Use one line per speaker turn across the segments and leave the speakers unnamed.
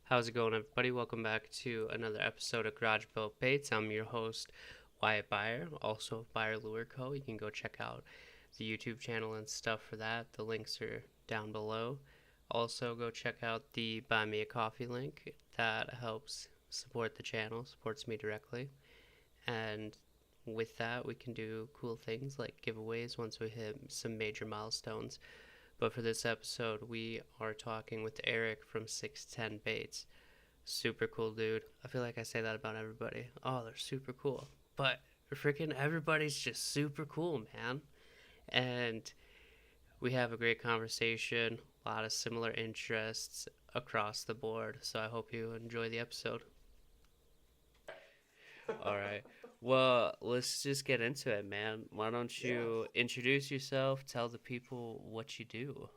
How's it going, everybody? Welcome back to another episode of Garage Built Baits. I'm your host, Wyatt Byer, also Byer Lure Co. You can go check out the YouTube channel and stuff for that. The links are down below. Also, go check out the Buy Me a Coffee link. That helps support the channel, supports me directly. And with that, we can do cool things like giveaways once we hit some major milestones. But for this episode, we are talking with Eric from 610 Baits. Super cool dude. I feel like I say that about everybody. Oh, they're super cool. But freaking everybody's just super cool, man. And we have a great conversation, a lot of similar interests across the board. So I hope you enjoy the episode. All right. Well, let's just get into it, man. Why don't
Yeah.
you introduce yourself, tell the people what you do?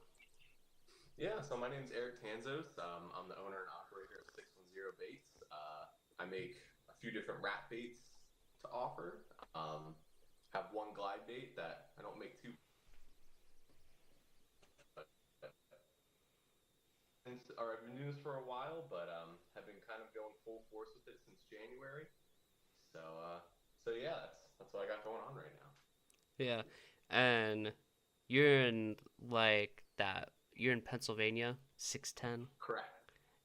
Yeah. So my name's Eric Tanzos. I'm the owner and operator of 610 Baits. I make a few different wrap baits to offer. Have one glide bait that I don't make too, but I've been doing this for a while, but have been kind of going full force with it since January. So, so yeah, that's what I got going on right now.
Yeah. And you're in like that. You're in Pennsylvania, 610.
Correct.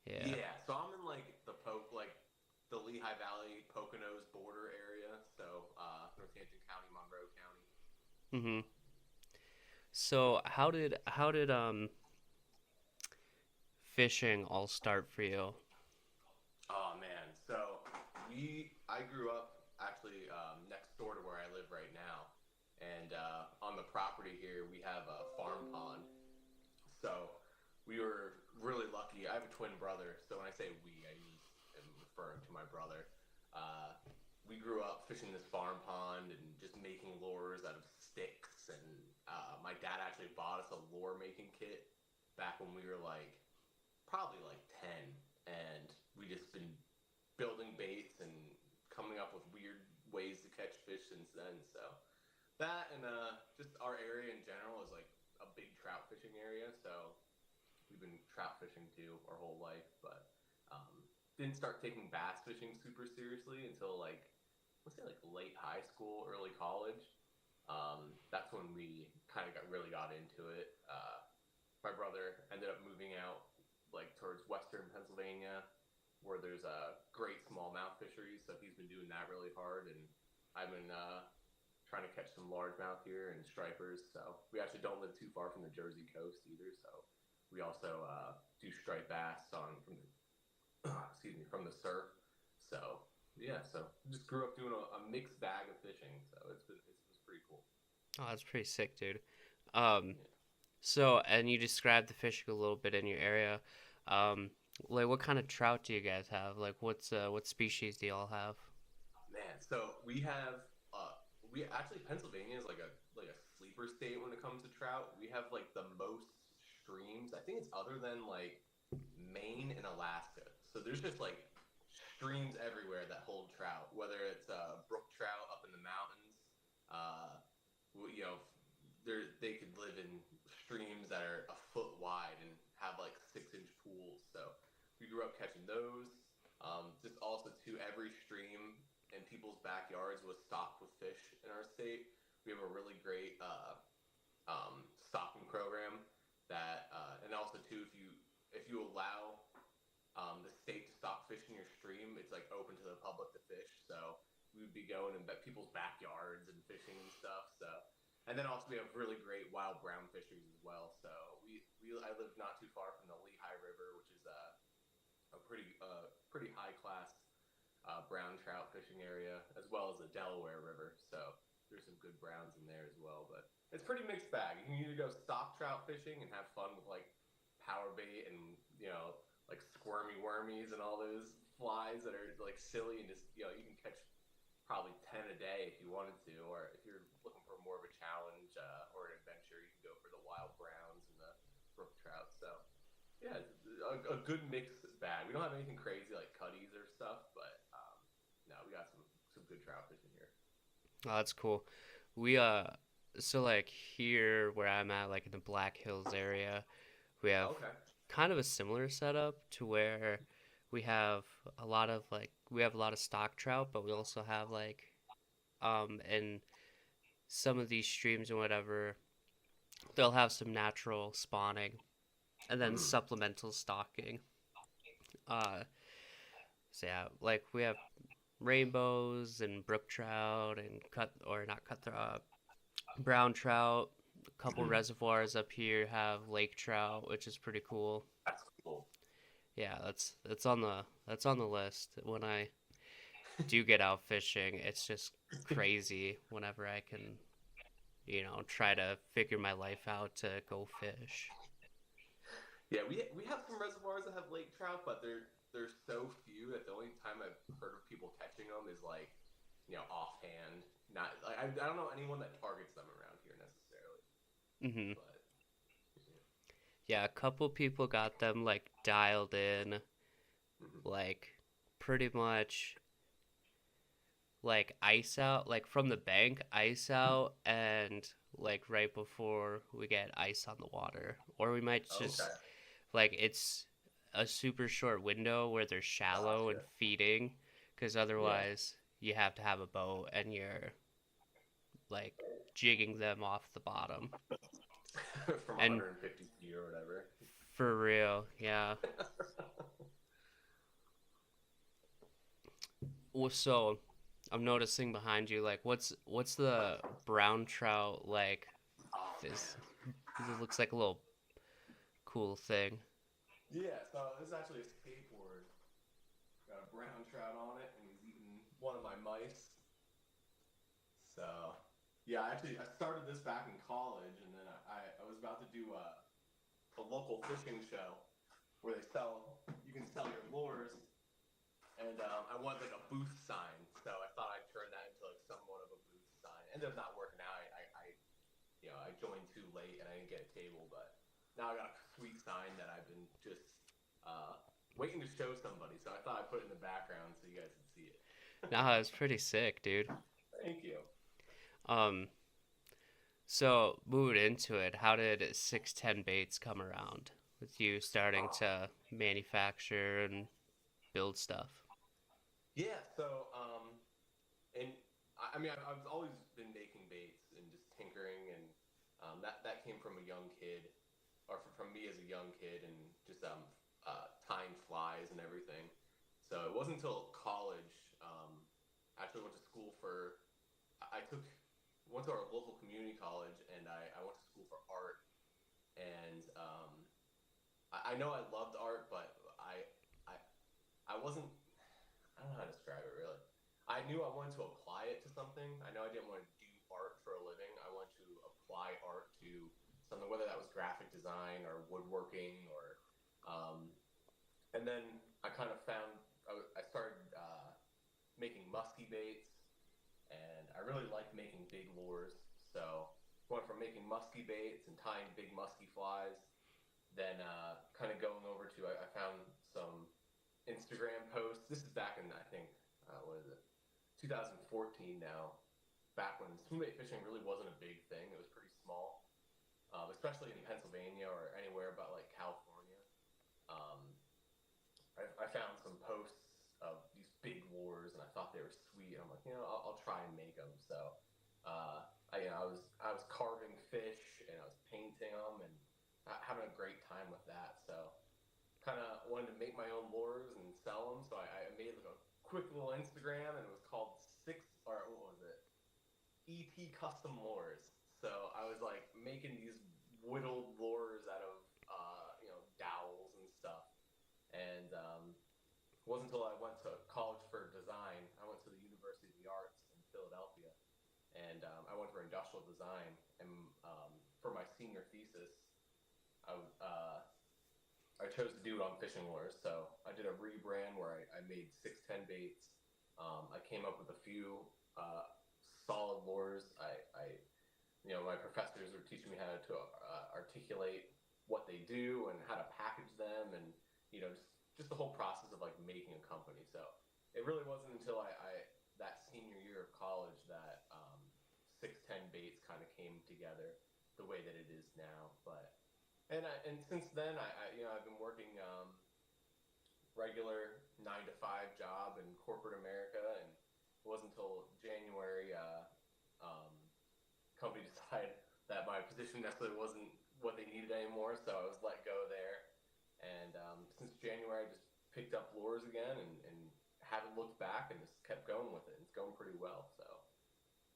Yeah.
Yeah. So I'm in like the Lehigh Valley Poconos border area. So Northampton County, Monroe County.
Mhm. So how did fishing all start for you?
Oh man, so I grew up actually next door to where I live right now, and on the property here we have a farm pond. So we were really lucky. I have a twin brother, so when I say we, am referring to my brother. Uh, we grew up fishing this farm pond and just making lures out of sticks. And my dad actually bought us a lure making kit back when we were probably like 10, and we just been building baits and coming up with weird ways to catch fish since then. So that and just our area in general is like a big trout fishing area. So we've been trout fishing too our whole life, but um, didn't start taking bass fishing super seriously until let's say like late high school, early college. That's when we kind of really got into it. My brother ended up moving out like towards western Pennsylvania, where there's a great smallmouth fisheries. So he's been doing that really hard, and I've been trying to catch some largemouth here and stripers. So we actually don't live too far from the Jersey coast either. So we also do striped bass on from the excuse me from the surf. So yeah, so just grew up doing a mixed bag of fishing. So it's pretty cool.
Oh, that's pretty sick, dude. Um,
Yeah.
so and you described the fishing a little bit in your area. Um, like what kind of trout do you guys have? Like what species do y'all have?
Man, so we actually Pennsylvania is like a sleeper state when it comes to trout. We have like the most streams. I think it's other than like Maine and Alaska. So there's just like streams everywhere that hold trout, whether it's brook trout up in the mountains. Uh, you know, they could live in streams that are a foot wide and have like 6-inch pools. So we grew up catching those. Just also to every stream in people's backyards was stocked with fish in our state. We have a really great stocking program and also too, if you allow the state to stock fish in your stream, it's like open to the public to fish. So we would be going in people's backyards and fishing and stuff. So and then also we have really great wild brown fisheries as well. So I live not too far from the Lehigh River, which is a pretty high class brown trout fishing area, as well as the Delaware River. So there's some good browns in there as well. But it's pretty mixed bag. You can either go stock trout fishing and have fun with like power bait and like squirmy wormies and all those flies that are like silly and just you can catch probably 10 a day if you wanted to, or if you're looking for more of a challenge or an adventure, you can go for the wild browns and the brook trout. So yeah, a good mixed bag. We don't have anything crazy like cutties or stuff, but no, we got some good trout fishing here.
Oh, that's cool. We so like here where I'm at, like in the Black Hills area, we have
Okay.
kind of a similar setup to where we have we have a lot of stock trout, but we also have in some of these streams and whatever, they'll have some natural spawning and then
Mm.
supplemental stocking. Uh, so yeah, like we have rainbows and brook trout and cut or not cutthroat, brown trout. A couple reservoirs up here have lake trout, which is pretty cool.
That's cool.
Yeah, that's on the list. When I do get out fishing, it's just crazy whenever I can, try to figure my life out to go fish.
Yeah, we have some reservoirs that have lake trout, but they're so few that the only time I've heard of people catching them is like, offhand. Not like I don't know anyone that targets them around here necessarily.
Hmm.
But
Yeah, a couple people got them like dialed in,
mhm.
like pretty much like ice out, like from the bank, ice out, and like right before we get ice on the water. Or we might
Okay,
just, like, it's a super short window where they're shallow and
gotcha.
feeding, because
Yeah,
otherwise you have to have a boat and you're like jigging them off the bottom.
from
And
150 feet or whatever.
for real, yeah. Well, so I'm noticing behind you, like, what's the brown trout like?
Oh
This
man.
this looks like a little cool thing.
Yeah, so this is actually a skateboard. Got a brown trout on it, and he's eating one of my mice. So, yeah, I started this back in college, and then I was about to do a local fishing show where you can sell your lures, and I wanted like a booth sign, so I thought I'd turn that into like somewhat of a booth sign. Ended up not working out. I joined too late and I didn't get a table, but now I got a sweet sign that I've been just waiting to show somebody. So I thought I'd put it in the background so you guys could see it.
Nah, it's pretty sick, dude.
Thank you.
Um, so moving into it, how did 610 Baits come around with you starting
Oh,
to manufacture and build stuff?
yeah. So, and I mean, I've always been making baits and just tinkering, and that came from a young kid, or from me as a young kid, and just tying flies and everything. So it wasn't until college. Actually went to school for. I took went to our local community college, and I went to school for art. And I know I loved art, but I I wasn't. I don't know how to describe it really. I knew I wanted to apply it to something. I know I didn't want to do art for a living. I wanted to apply art to something, whether that was graphic design or woodworking or. Um, and then I kind of found I started making musky baits, and I really liked making big lures. So went from making musky baits and tying big musky flies, then kind of going over to I found some Instagram posts. This is back in I think what is it, 2014 now. Back when swim bait fishing really wasn't a big thing. It was pretty small, especially in Pennsylvania or anywhere but like California. Um, I found some posts of these big lures, and I thought they were sweet. And I'm like, I'll try and make them. So, I was carving fish, and I was painting them, and having a great time with that. So, kind of wanted to make my own lures and sell them. So I made like a quick little Instagram, and it was called what was it? EP Custom Lures. So I was like making these whittled lures out of dowels and stuff. And it wasn't until I went to college for design. I went to the University of the Arts in Philadelphia, and I went for industrial design. And for my senior thesis, I I chose to do it on fishing lures. So I did a rebrand where I made 610 baits. I came up with a few solid lures. My professors were teaching me how to articulate what they do and how to package them, and just the whole process of like making a company. So it really wasn't until I that senior year of college that 610 baits kind of came together the way that it is now. But and since then I've been working regular 9 to 5 job in corporate America, and it wasn't until January um, company decided that my position necessarily wasn't what they needed anymore, so I was let go there. And since January, I just picked up lures again and haven't looked back and just kept going with it. It's going pretty well. So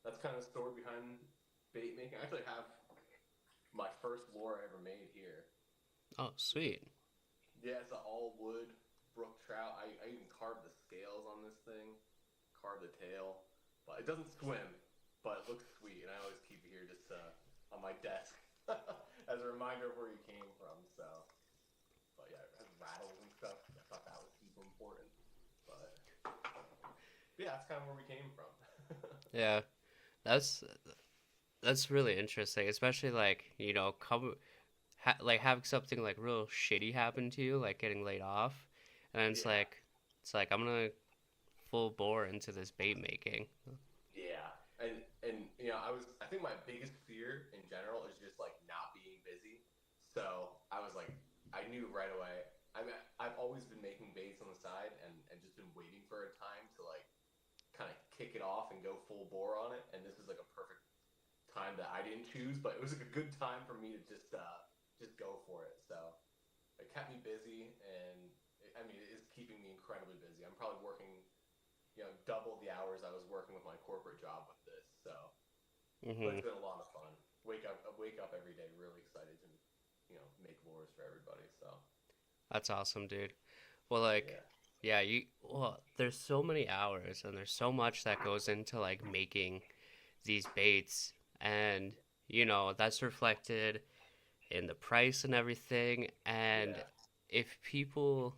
that's kind of the story behind bait making. I actually have my first lure I ever made here.
Oh, sweet.
Yeah, it's an all wood brook trout. I even carved the scales on this thing, carved the tail, but it doesn't swim, but it looks sweet, and I always keep it here just on my desk as a reminder of where you came from. So, but yeah, it has rattles and stuff. I thought that was super important. But yeah, that's kind of where we came from.
Yeah, that's that's really interesting, especially like come like having something like real shitty happen to you, like getting laid off, and then
Yeah,
it's like I'm gonna full bore into this bait making.
yeah, and I think my biggest fear in general is just like not being busy. So I was like, I knew right away. I mean, I've always been making baits on the side and just been waiting for a time to like kind of kick it off and go full bore on it. And this is like a perfect time that I didn't choose, but it was like a good time for me to just go for it. So it kept me busy, and I mean, it is keeping me incredibly busy. I'm probably working, double the hours I was working with my corporate job with this. So, but
Hmm.
it's been a lot of fun. Wake up every day, really excited to, make lures for everybody. So,
That's awesome, dude. Well, like,
yeah.
yeah, there's so many hours and there's so much that goes into like making these baits, and that's reflected in the price and everything. And
Yeah.
if people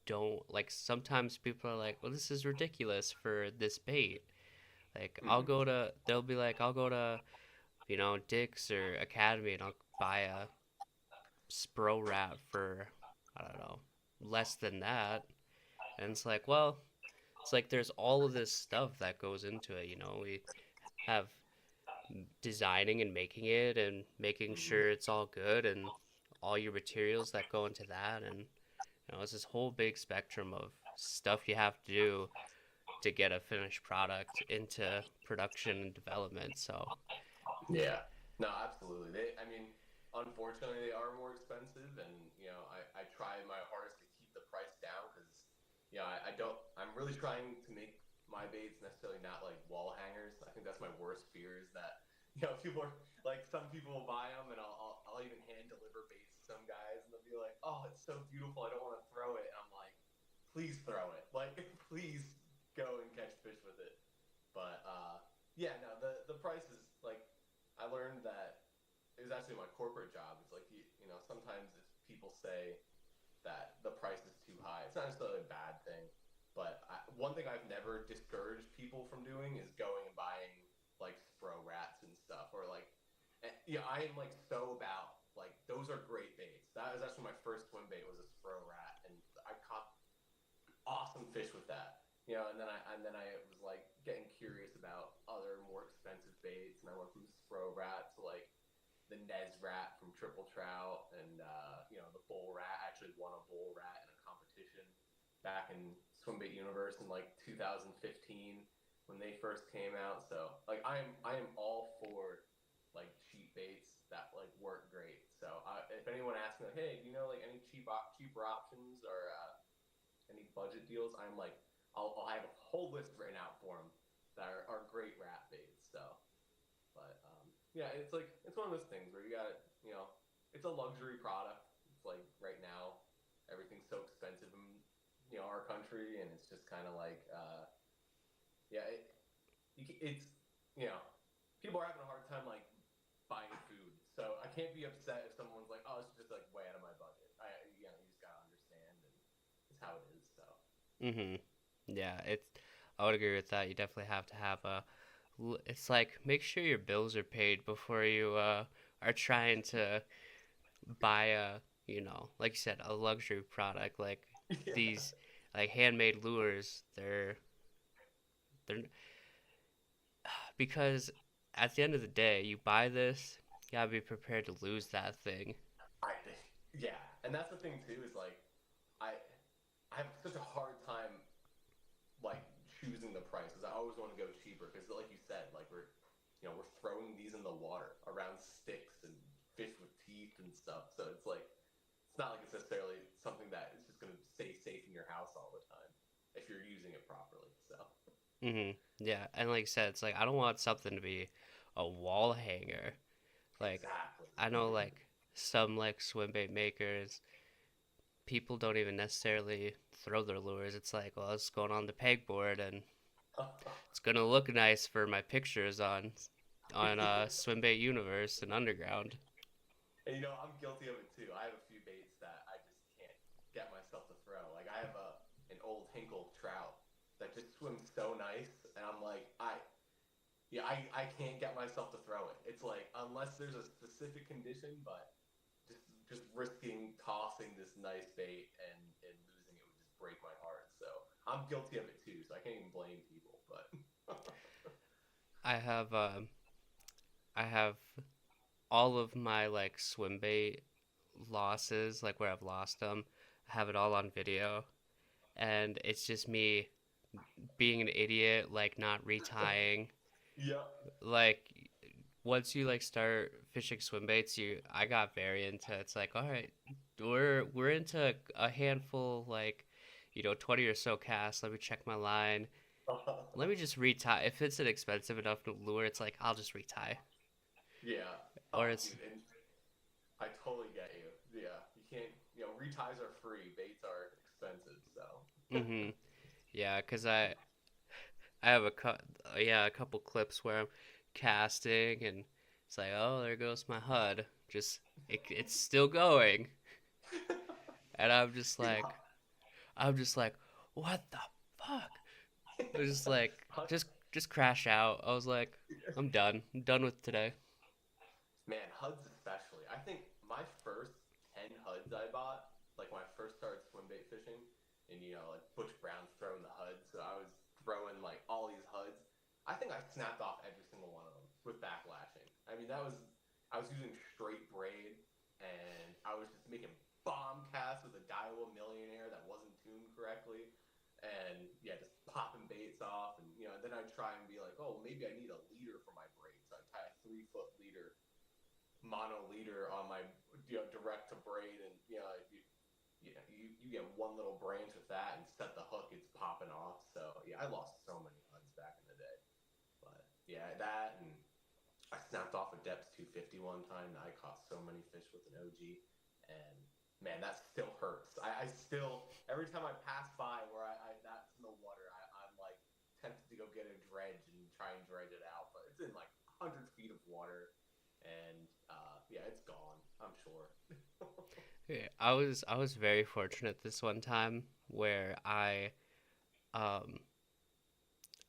don't like, sometimes people are like, well, this is ridiculous for this bait. Like,
Hmm.
they'll be like, I'll go to, Dick's or Academy and I'll buy a Spro Rat for, I don't know, less than that. And it's like, well, it's like there's all of this stuff that goes into it. We have designing and making it and making
Hmm.
sure it's all good and all your materials that go into that. And it's this whole big spectrum of stuff you have to do to get a finished product into production and development. So,
Yeah. No, absolutely. I mean, unfortunately, they are more expensive, and I try my hardest to keep the price down because, I don't. I'm really trying to make my baits necessarily not like wall hangers. I think that's my worst fear is that people are like some people will buy them, and I'll even hand deliver baits to some guys, and they'll be like, "Oh, it's so beautiful. I don't want to throw it." And I'm like, "Please throw it. Like, please go and catch fish with it." But yeah, no, the price is like I learned that it was actually my corporate job. It's like sometimes if people say that the price is too high, it's not necessarily a bad thing. But one thing I've never discouraged people from doing is going and buying like Spro Rats and stuff, or like I am like so about like those are great baits. That was actually my first swim bait was a Spro Rat, and I caught awesome fish with that. And then I was like getting curious about other more expensive baits, and I went from Spro Rat to like the Nez Rat from Triple Trout, and the Bull Rat. I actually won a Bull Rat in a competition back in Swimbait Universe in like 2015 when they first came out. So like I am all for like cheap baits that like work great. So if anyone asks me like, hey, do you know like any cheaper options or any budget deals, I'm like, I'll have a whole list written out for them that are great rat baits. So, but yeah, it's like it's one of those things where you got it's a luxury product. It's like right now everything's so expensive in our country, and it's just kind of like yeah, it's you know people are having a hard time like buying food. So I can't be upset if someone's like, oh, it's just like way out of my budget. You just gotta understand, and it's how it is. So.
hmm yeah, I would agree with that. You definitely have to have it's like make sure your bills are paid before you are trying to buy like you said, a luxury product like
Yeah.
these like handmade lures. They're because at the end of the day, you buy this, you gotta be prepared to lose that thing.
I think, yeah, and that's the thing too is like I I have such a hard time like choosing the price because I always want to go cheaper because like you said, like we're throwing these in the water around sticks and fish with teeth and stuff. So it's like it's not like it's necessarily something that is just going to stay safe in your house all the time if you're using it properly. So
Yeah, and like I said, it's like I don't want something to be a wall hanger. Like
exactly.
I know like some like swim bait makers, people don't even necessarily throw their lures. It's like, well, it's going on the pegboard and it's gonna look nice for my pictures on Swim Bait Universe and Underground.
And I'm guilty of it too. I have a few baits that I just can't get myself to throw. Like I have an old Hinkle trout that just swims so nice, and I'm like, I can't get myself to throw it. It's like unless there's a specific condition, but just risking tossing this nice bait and losing it would just break my heart. So I'm guilty of it too. So I can't even blame people. But
I have I have all of my like swim bait losses, like where I've lost them. I have it all on video, and it's just me being an idiot, like not retying.
yeah,
Like once you like start fishing swim baits, I got very into it's like, all right, we're into a handful, like 20 or so casts. Let me check my line. Let me just retie. If it's an expensive enough lure, it's like I'll just retie.
yeah.
Or
Oh,
it's
dude, and I totally get you. Yeah, you can't. Reties are free. Baits are expensive. So
yeah, cause I have a couple clips where I'm casting and it's like, oh, there goes my HUD. Just it's still going, and
dude,
I'm just like, what the fuck? I was just like,
HUD,
just crash out. I was like, I'm done. I'm done with today.
man, HUDs especially. I think my first 10 HUDs I bought, like when I first started swim bait fishing, and like Butch Brown's throwing the HUDs, so I was throwing like all these HUDs. I think I snapped off every single one of them with backlashing. I mean, I was using straight braid, and I was just making bomb casts with a Daiwa Millionaire that wasn't tuned correctly, and yeah, just popping baits off, and then I'd try and be like, oh, maybe I need a leader for my braid, so I'd tie a 3 foot leader, mono leader on my direct to braid, and you get one little branch with that and set the hook, it's popping off. So yeah, I lost so many HUDs back in the day. But yeah, that, and I snapped off a depth 250 one time. I caught so many fish with an OG, and man, that still hurts. I still, every time I pass by where that's in the water, I'm like tempted to go get a dredge and try and dredge it out, but it's in like 100 feet of water, and yeah, it's gone, I'm sure.
Yeah, I was very fortunate this one time where um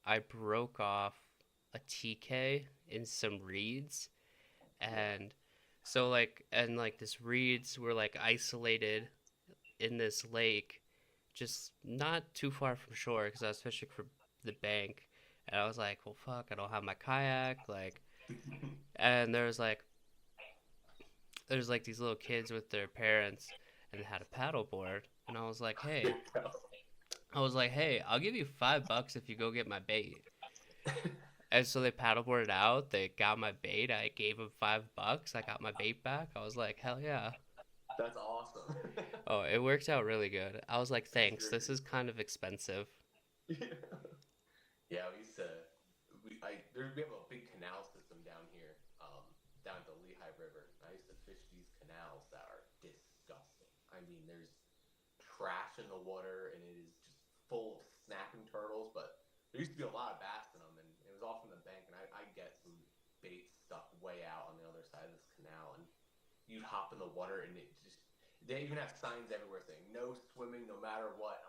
I broke off a TK in some reeds,
Yeah.
and like this reeds were like isolated in this lake, just not too far from shore because I was fishing for the bank, and I was like, well, fuck, I don't have my kayak, like, and there's like these little kids with their parents and they had a paddle board, and
There you go.
I was like, hey, I'll give you $5 if you go get my bait. And so they paddleboarded out. They got my bait. I gave them $5. I got my bait back. I was like, hell yeah.
That's awesome.
Oh, it worked out really good. I was like,
That's
thanks. This
great.
is kind of expensive.
Yeah, we used to. We have a big canal system down here, down at the Lehigh River. I used to fish these canals that are disgusting. I mean, there's trash in the water, and it is just full of snapping turtles. But there used to be a lot of bass in them, and it was all from the bank. And I get some bait stuck way out on the other side of this canal, and you'd hop in the water, and it just. They even have signs everywhere saying no swimming, no matter what.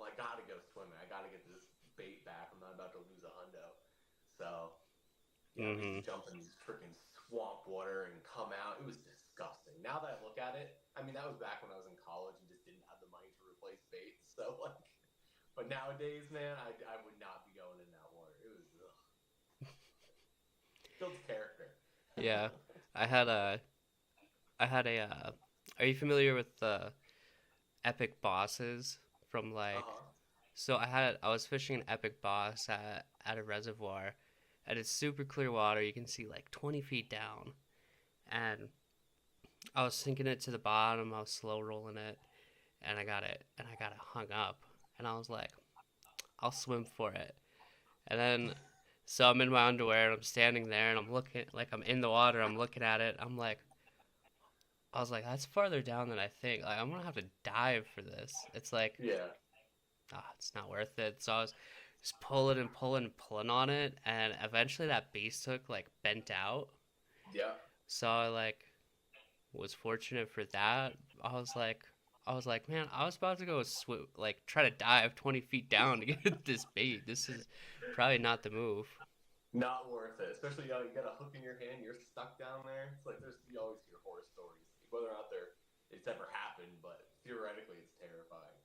I gotta go swimming. I gotta get this bait back. I'm not about to lose a hundo. So yeah, we used
Mm-hmm.
to jump in these freaking swamp water and come out. It was disgusting. Now that I look at it, I mean that was back when I was in college and just didn't have the money to replace bait. So like, but nowadays, man, I would not be going in that water. It was builds character.
Yeah. I had a, are you familiar with the Epic Bosses from
Uh
like,
huh.
so I was fishing an epic boss at a reservoir, and it's super clear water. You can see like 20 feet down, and I was sinking it to the bottom. I was slow rolling it, and I got it hung up, and I was like, I'll swim for it, and then. So I'm in my underwear and I'm standing there and I'm looking like I'm in the water. I'm looking at it. I was like, that's farther down than I think. Like, I'm gonna have to dive for this. It's like,
Yeah.
it's not worth it. So I was just pulling and pulling and pulling on it, and eventually that base hook like bent out.
Yeah.
So I like was fortunate for that. I was like, man, I was about to go like try to dive 20 feet down to get this bait. This is probably not the move.
Not worth it. Especially you got a hook in your hand, you're stuck down there. It's like you always hear horror stories, whether or not it's ever happened, but theoretically it's terrifying.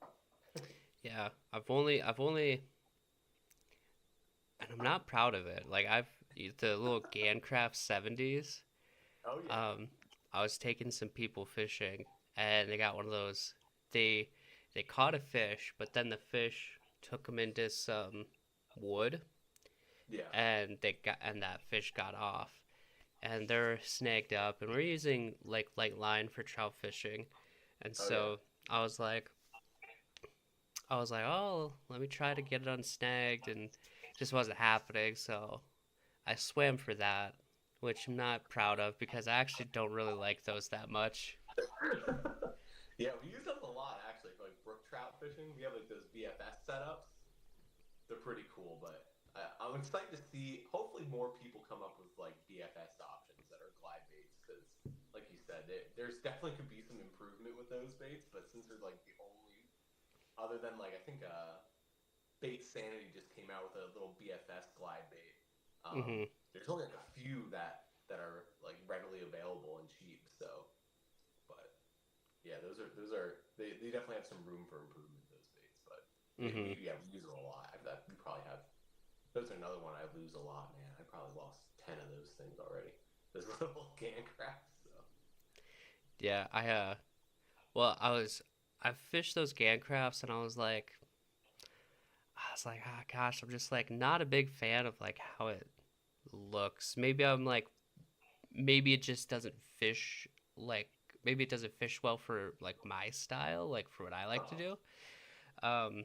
Yeah, and I'm not proud of it. Like I've the little Gancraft 70s.
Oh yeah.
Um, I was taking some people fishing, and they got one of those. They they caught a fish, but then the fish took them into some wood,
Yeah.
and that fish got off, and they're snagged up, and we're using like light line for trout fishing, and
Oh yeah.
so I was like, oh, let me try to get it unsnagged, and it just wasn't happening. So I swam for that, which I'm not proud of because I actually don't really like those that much.
Yeah, we use those a lot actually for like brook trout fishing. We have like those BFS setups. They're pretty cool, but I'm excited to see. Hopefully, more people come up with like BFS options that are glide baits because, like you said, there's definitely could be some improvement with those baits. But since they're like the only, other than like I think Bait Sanity just came out with a little BFS glide bait.
Hmm.
There's only like a few that are like readily available and cheap. So, but yeah, they definitely have some room for improvement. Those baits, but
Hmm.
we use it a lot. We probably have. Those are another one I lose a lot, man. I probably lost 10 of those things already. Those little can crafts. So.
Yeah, well, I fished those Gancrafts, and I was like, ah, gosh, I'm just like not a big fan of like how it looks. Maybe it just doesn't fish like, maybe it doesn't fish well for like my style, like for what I like to
Uh-huh.
do. Um,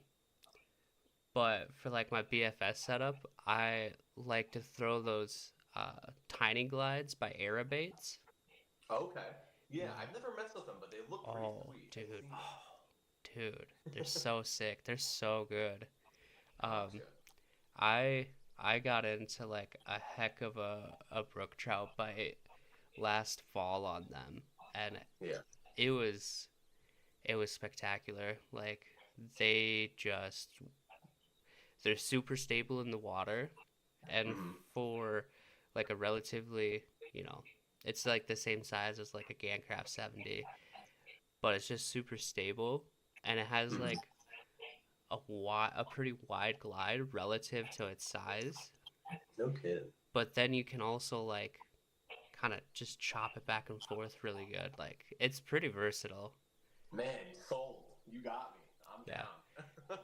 but for like my BFS setup, I like to throw those tiny glides by Arabates.
Okay. Yeah,
Yeah.
I've never messed with them, but they look pretty
Oh,
sweet. I've
dude.
seen them.
Oh, dude. They're so sick. They're so good. Um,
Gotcha.
I I got into like a heck of a brook trout bite last fall on them, and
Yeah.
it was it was spectacular. Like they just they're super stable in the water, and
Mm-hmm.
for like a relatively, you know, it's like the same size as like a Gancraft 70, but it's just super stable, and it has
Mm-hmm.
like a pretty wide glide relative to its size.
No kidding.
But then you can also like kind of just chop it back and forth really good. Like it's pretty versatile.
Man, sold. You got me. I'm
Yeah.
down.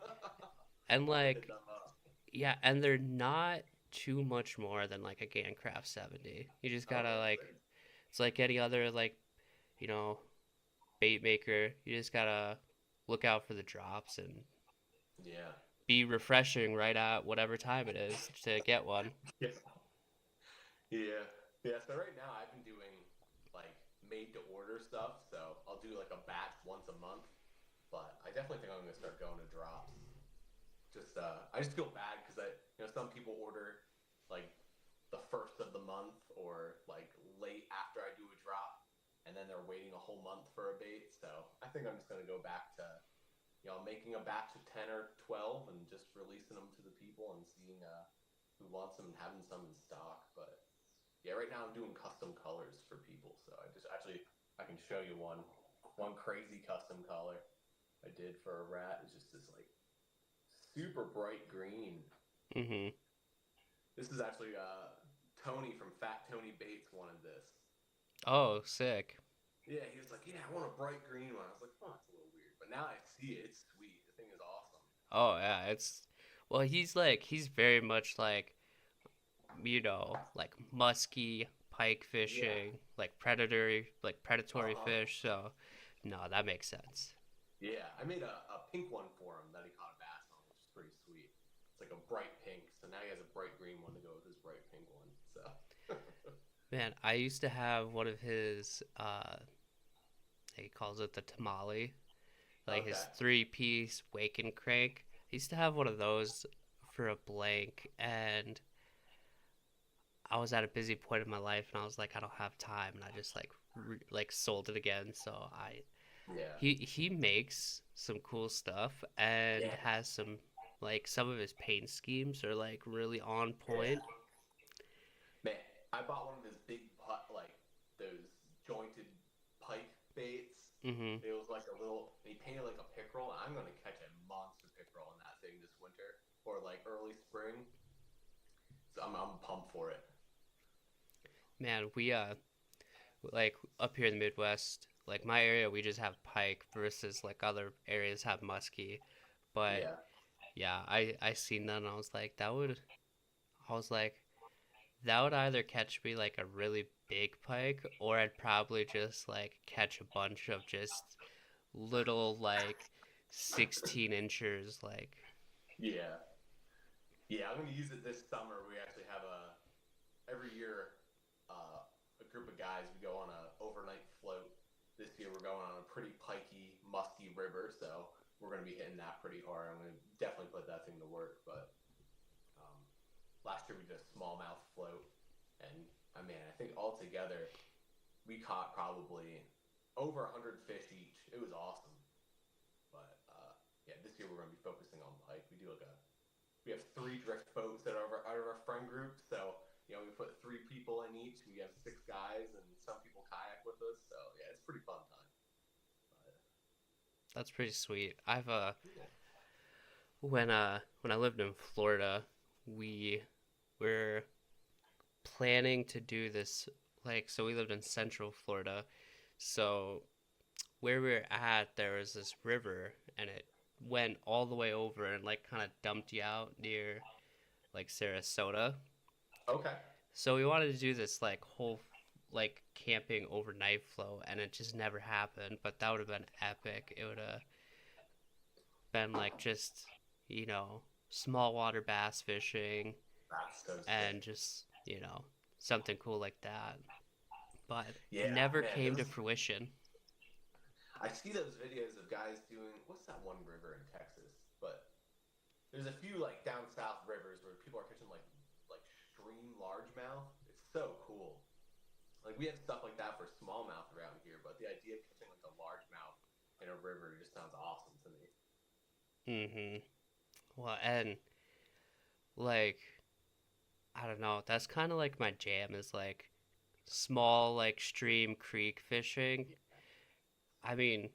And
I'll have to hit
like
them up.
yeah, and they're not too much more than like a Gancraft 70. You just gotta
Okay,
like
great.
it's like any other like, you know, bait maker. You just gotta look out for the drops and
Yeah.
be refreshing right at whatever time it is to get one.
Yeah. Yeah. Yeah. So right now I've been doing like made to order stuff. So I'll do like a batch once a month. But I definitely think I'm gonna start going to drops. I just feel bad because some people order like the first of the month or like late after I do a drop, and then they're waiting a whole month for a bait. So I think I'm just gonna go back to making a batch of 10 or 12 and just releasing them to the people and seeing who wants them and having some in stock. But yeah, right now I'm doing custom colors for people. So I can show you one crazy custom color I did for a rat. It's just this like super bright green.
Mhm.
This is actually Tony from Fat Tony Bates wanted this.
Oh, sick.
Yeah, he was like, "Yeah, I want a bright green one." I was like, "Oh, it's a little weird," but now I see it. It's sweet. The thing is
Oh yeah, it's well, he's very much like, like musky pike
Yeah.
fishing, like predatory
Uh-huh.
fish. So, no, that makes sense.
Yeah, I made a pink one for him that he caught a bass on, which is pretty sweet. It's like a bright pink, so now he has a bright green one to go with his bright pink one. So,
Man, I used to have one of his he calls it the tamale, like
okay.
his 3-piece wake and crank. I used to have one of those for a blank, and I was at a busy point in my life, and I was like, I don't have time, and I just like sold it again. So I
Yeah.
he makes some cool stuff and
Yeah.
has some of his paint schemes are like really on
Yeah.
point.
Man, I bought one of his big putt, like those jointed pike baits.
Mm-hmm.
It was like a little, he painted like a pickerel. I'm going to catch a monster pickerel in that thing this winter or like early spring. So I'm pumped for it.
Man, we like up here in the Midwest, like my area, we just have pike versus like other areas have muskie. But
Yeah.
yeah, I seen that and I was like that would either catch me like a really big pike, or I'd probably just like catch a bunch of just little like 16 inchers like.
Yeah. Yeah, I'm going to use it this summer. We actually have every year, a group of guys, we go on a overnight float. This year we're going on a pretty pikey, musky river, so we're going to be hitting that pretty hard. I'm going to definitely put that thing to work. But um, last year we did a smallmouth float, and I think altogether we caught probably over 100 fish each. It was awesome. But yeah, this year we're going to be focusing on pike. We have three drift boats that are out of our friend group, so we put three people in each. We have six guys, and some people kayak with us. So yeah, it's a pretty fun time. But,
That's pretty sweet. I've
yeah.
when I lived in Florida, we were planning to do this, like, so we lived in Central Florida. So where we were at, there was this river, and it went all the way over and like kind of dumped you out near like Sarasota.
Okay.
So we wanted to do this like whole like camping overnight flow, and it just never happened. But that would have been epic. It would have been like just small water bass fishing
That's so
and
sick.
just something cool like that. But it
Yeah,
never
man.
came to
Those
fruition.
I see those videos of guys doing what's that one river in Texas? But there's a few like down south rivers where people are catching like stream largemouth. It's so cool. Like we have stuff like that for smallmouth around here, but the idea of catching like a largemouth in a river just sounds awesome to me.
Mm-hmm. Well, and like I don't know, that's kind of like my jam is like small like stream creek fishing. I mean,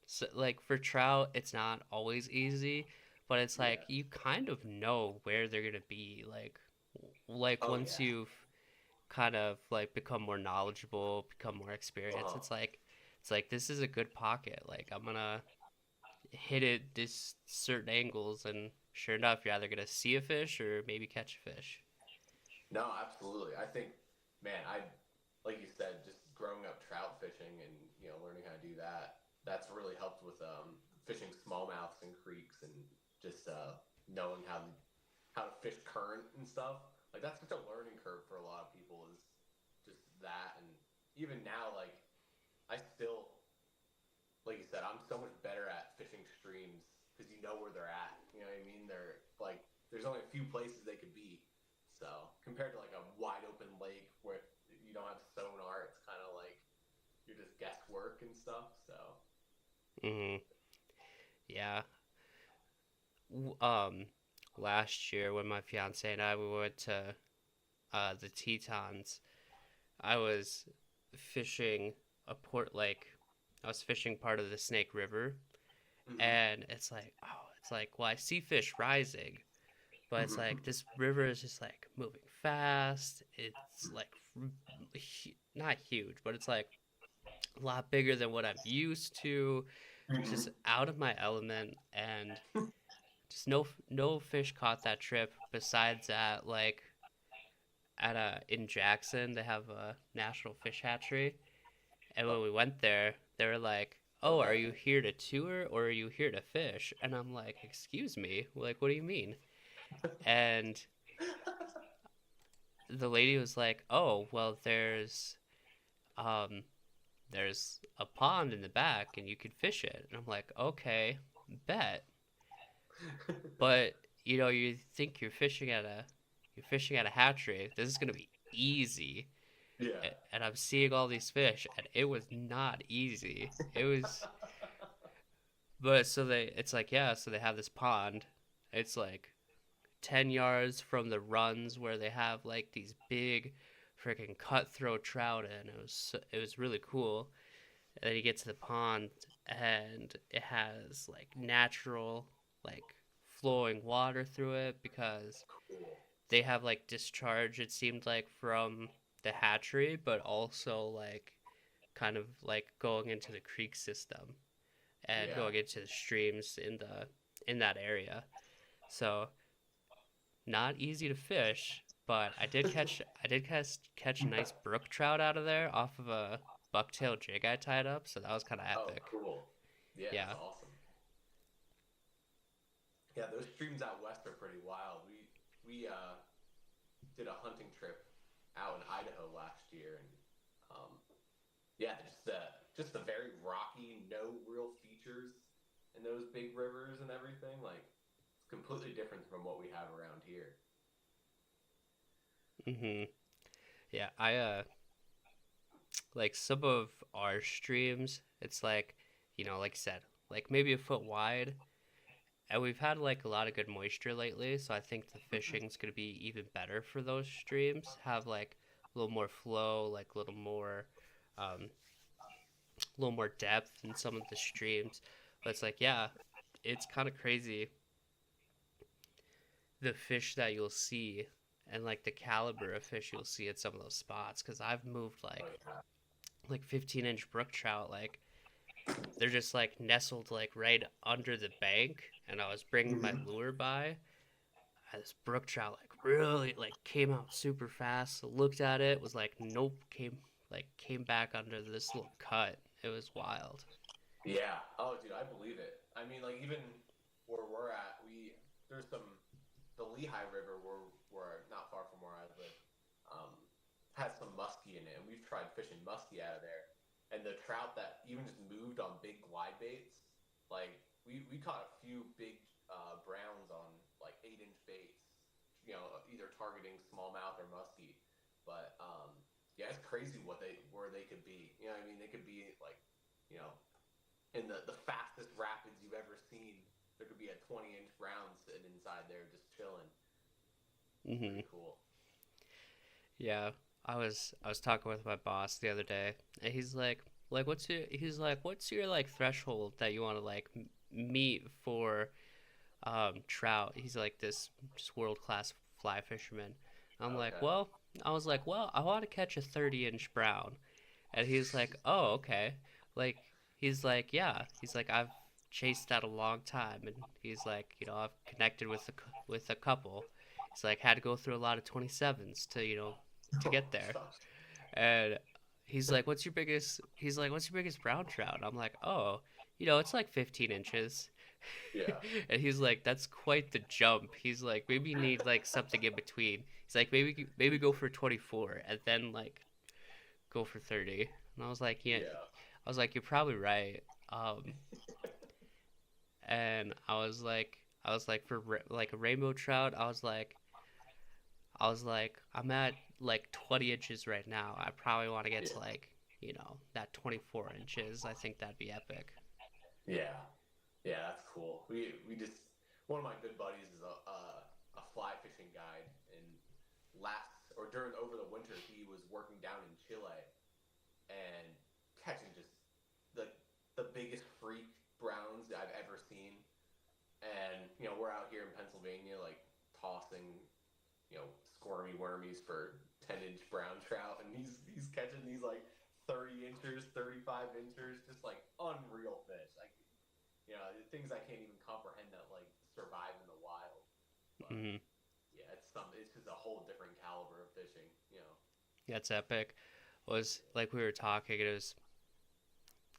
so, like for trout, it's not always easy, but it's like
Yeah.
you kind of know where they're gonna be. Like
Oh
once
yeah.
you've kind of like become more knowledgeable, become more experienced,
Uh-huh.
it's like this is a good pocket. Like I'm gonna hit it this certain angles, and sure enough, you're either gonna see a fish or maybe catch a fish.
No, absolutely. I think, man, I like you said, just growing up trout fishing and learning how to do that. That's really helped with fishing smallmouths and creeks and just knowing how to fish current and stuff. Like that's such a learning curve for a lot of people is just that. And even now, like I still, like you said, I'm so much better at fishing streams because you know where they're at. You know what I mean? They're like there's only a few places they could be. So compared to like a wide open lake where you don't have sonar, it's kind of like you're just guesswork and stuff. So
Hmm. Yeah. Um, last year when my fiance and I we went to the Tetons, I was fishing a port like I was fishing part of the Snake River,
mm-hmm.
and it's like well I see fish rising, but it's
Mm-hmm.
like this river is just like moving fast. It's like not huge, but it's like a lot bigger than what I'm used to. It's just
Mm-hmm.
out of my element, and no fish caught that trip besides at like at a in Jackson they have a national fish hatchery, and
Oh,
when we went there they were like, "Oh, are
okay.
you here to tour or are you here to fish?" And I'm like, "Excuse me, like what do you mean?" And the lady was like, "Oh, well um there's a pond in the back and you could fish it." And I'm like, "Okay, bet." But you think you're fishing at a hatchery. This is gonna be easy.
Yeah.
And I'm seeing all these fish, and it was not easy. It was, but so it's like, yeah, so they have this pond. It's like 10 yards from the runs where they have like these big freaking cutthroat trout in. It was really cool. And then you get to the pond, and it has like natural like flowing water through it because
Cool.
they have like discharge, it seemed like, from the hatchery, but also like kind of like going into the creek system and
Yeah.
going into the streams in that area. So not easy to fish, but I did catch a nice brook trout out of there off of a bucktail jig I tied up, so that was kind of
Oh,
epic.
cool. Yeah, that's
Yeah.
awesome. Yeah, those streams out west are pretty wild. We did a hunting trip out in Idaho last year, and yeah, just the very rocky, no real features in those big rivers and everything. Like it's completely different from what we have around here.
Mhm. Yeah, I like some of our streams, it's like, like I said, like maybe a foot wide. And we've had like a lot of good moisture lately, so I think the fishing's gonna be even better for those streams. Have like a little more flow, like a little more depth in some of the streams. But it's like, yeah, it's kind of crazy the fish that you'll see and like the caliber of fish you'll see at some of those spots. Because I've moved
Oh yeah.
like 15-inch brook trout, like they're just like nestled like right under the bank, and I was bringing my
Mhm.
lure by. This brook trout like really like came out super fast. Looked at it, was like, nope. Came back under this little cut. It was wild.
Yeah. Oh, dude, I believe it. I mean, like even where we're at, we there's some the Lehigh River where not far from where I live, um, has some muskie in it, and we've tried fishing muskie out of there. And the trout that even just moved on big glide baits, like we caught a few big browns on like 8-inch baits, either targeting smallmouth or muskie. But yeah, it's crazy where they could be. You know, what I mean, they could be like, you know, in the fastest rapids you've ever seen. There could be a 20-inch brown sitting inside there just chilling. It's
Hmm.
pretty cool.
Yeah, I was talking with my boss the other day, and he's like, what's your like threshold that you want to like meet for trout? He's like this just world class fly fisherman. I'm like,
Okay.
well, I was like, well, I want to catch a 30-inch brown. And he's like, "Oh, okay." Like he's like, "Yeah." He's like, "I've chased that a long time." And he's like, "I've connected with a couple." He's like, "Had to go through a lot of 27s to
Oh
get
my
there."
gosh.
And he's like, "What's your biggest brown trout?" I'm like, "Oh, it's like 15 inches."
Yeah.
And he's like, "That's quite the jump." He's like, "Maybe you need like something in between." He's like, "Maybe go for 24 and then like go for 30." And I was like, "Yeah."
Yeah.
I was like, "You're probably right." And I was like, for like a rainbow trout, I was like, I'm at like 20 inches right now. I probably want to get to
Yeah.
like, that 24 inches. I think that'd be epic.
Yeah. Yeah, that's cool. We just one of my good buddies is a fly fishing guide, and last or during over the winter he was working down in Chile and catching just the the biggest freak browns that I've ever seen. And we're out here in Pennsylvania, like tossing, squirmy wormies for 10-inch brown trout, and he's catching these like 30 inchers, 35 inchers, just like unreal fish. Like things I can't even comprehend that like survive in the
Mm-hmm.
yeah, it's just a whole different caliber of fishing, you know.
That's epic. Was like we were talking. It was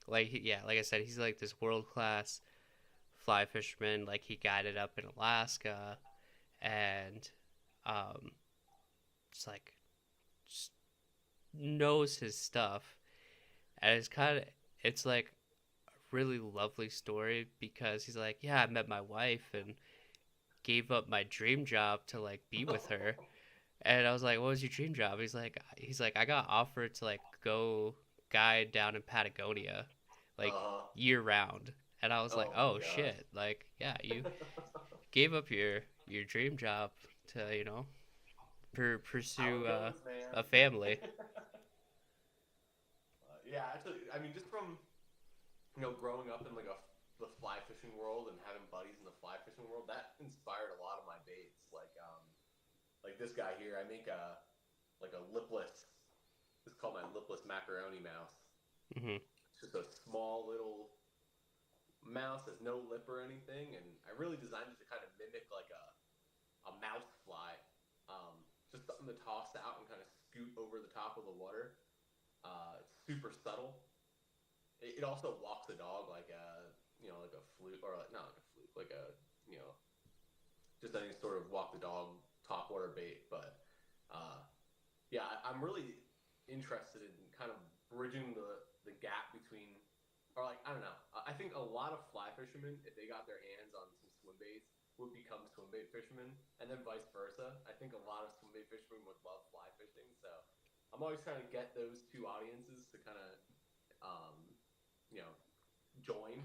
like yeah, like I said, he's like this world class fly fisherman. Like he guided up in Alaska, and um, just like just knows his stuff. And it's like a really lovely story because he's like, yeah, I met my wife and gave up my dream job to like be with her. And I was like, what was your dream job? He's like, I got offered to like go guide down in Patagonia, like
Uh-huh.
year round. And I was like,
Oh my
oh
gosh.
shit, like yeah, you gave up your dream job to
How
pursue
it goes, man.
a family.
Yeah, actually, I mean, just from growing up in like the fly fishing world and having buddies in the fly fishing world, that inspired a lot of my baits. Like this guy here, I make a lipless. It's called my lipless macaroni mouse.
Hmm.
It's just a small little mouse, has no lip or anything, and I really designed it to kind of mimic like a mouse fly. Just something to toss out and kind of scoot over the top of the water. It's super subtle. It also walks the dog like like a flute, or like, not like a flute, like a you know just any sort of walk the dog top water bait. But uh, yeah, I'm really interested in kind of bridging the gap between, or like, I don't know. I think a lot of fly fishermen, if they got their hands on some swim baits, would become swim bait fishermen, and then vice versa. I think a lot of swim bait fishermen would love fly fishing, so I'm always trying to get those two audiences to kind of um, you know join.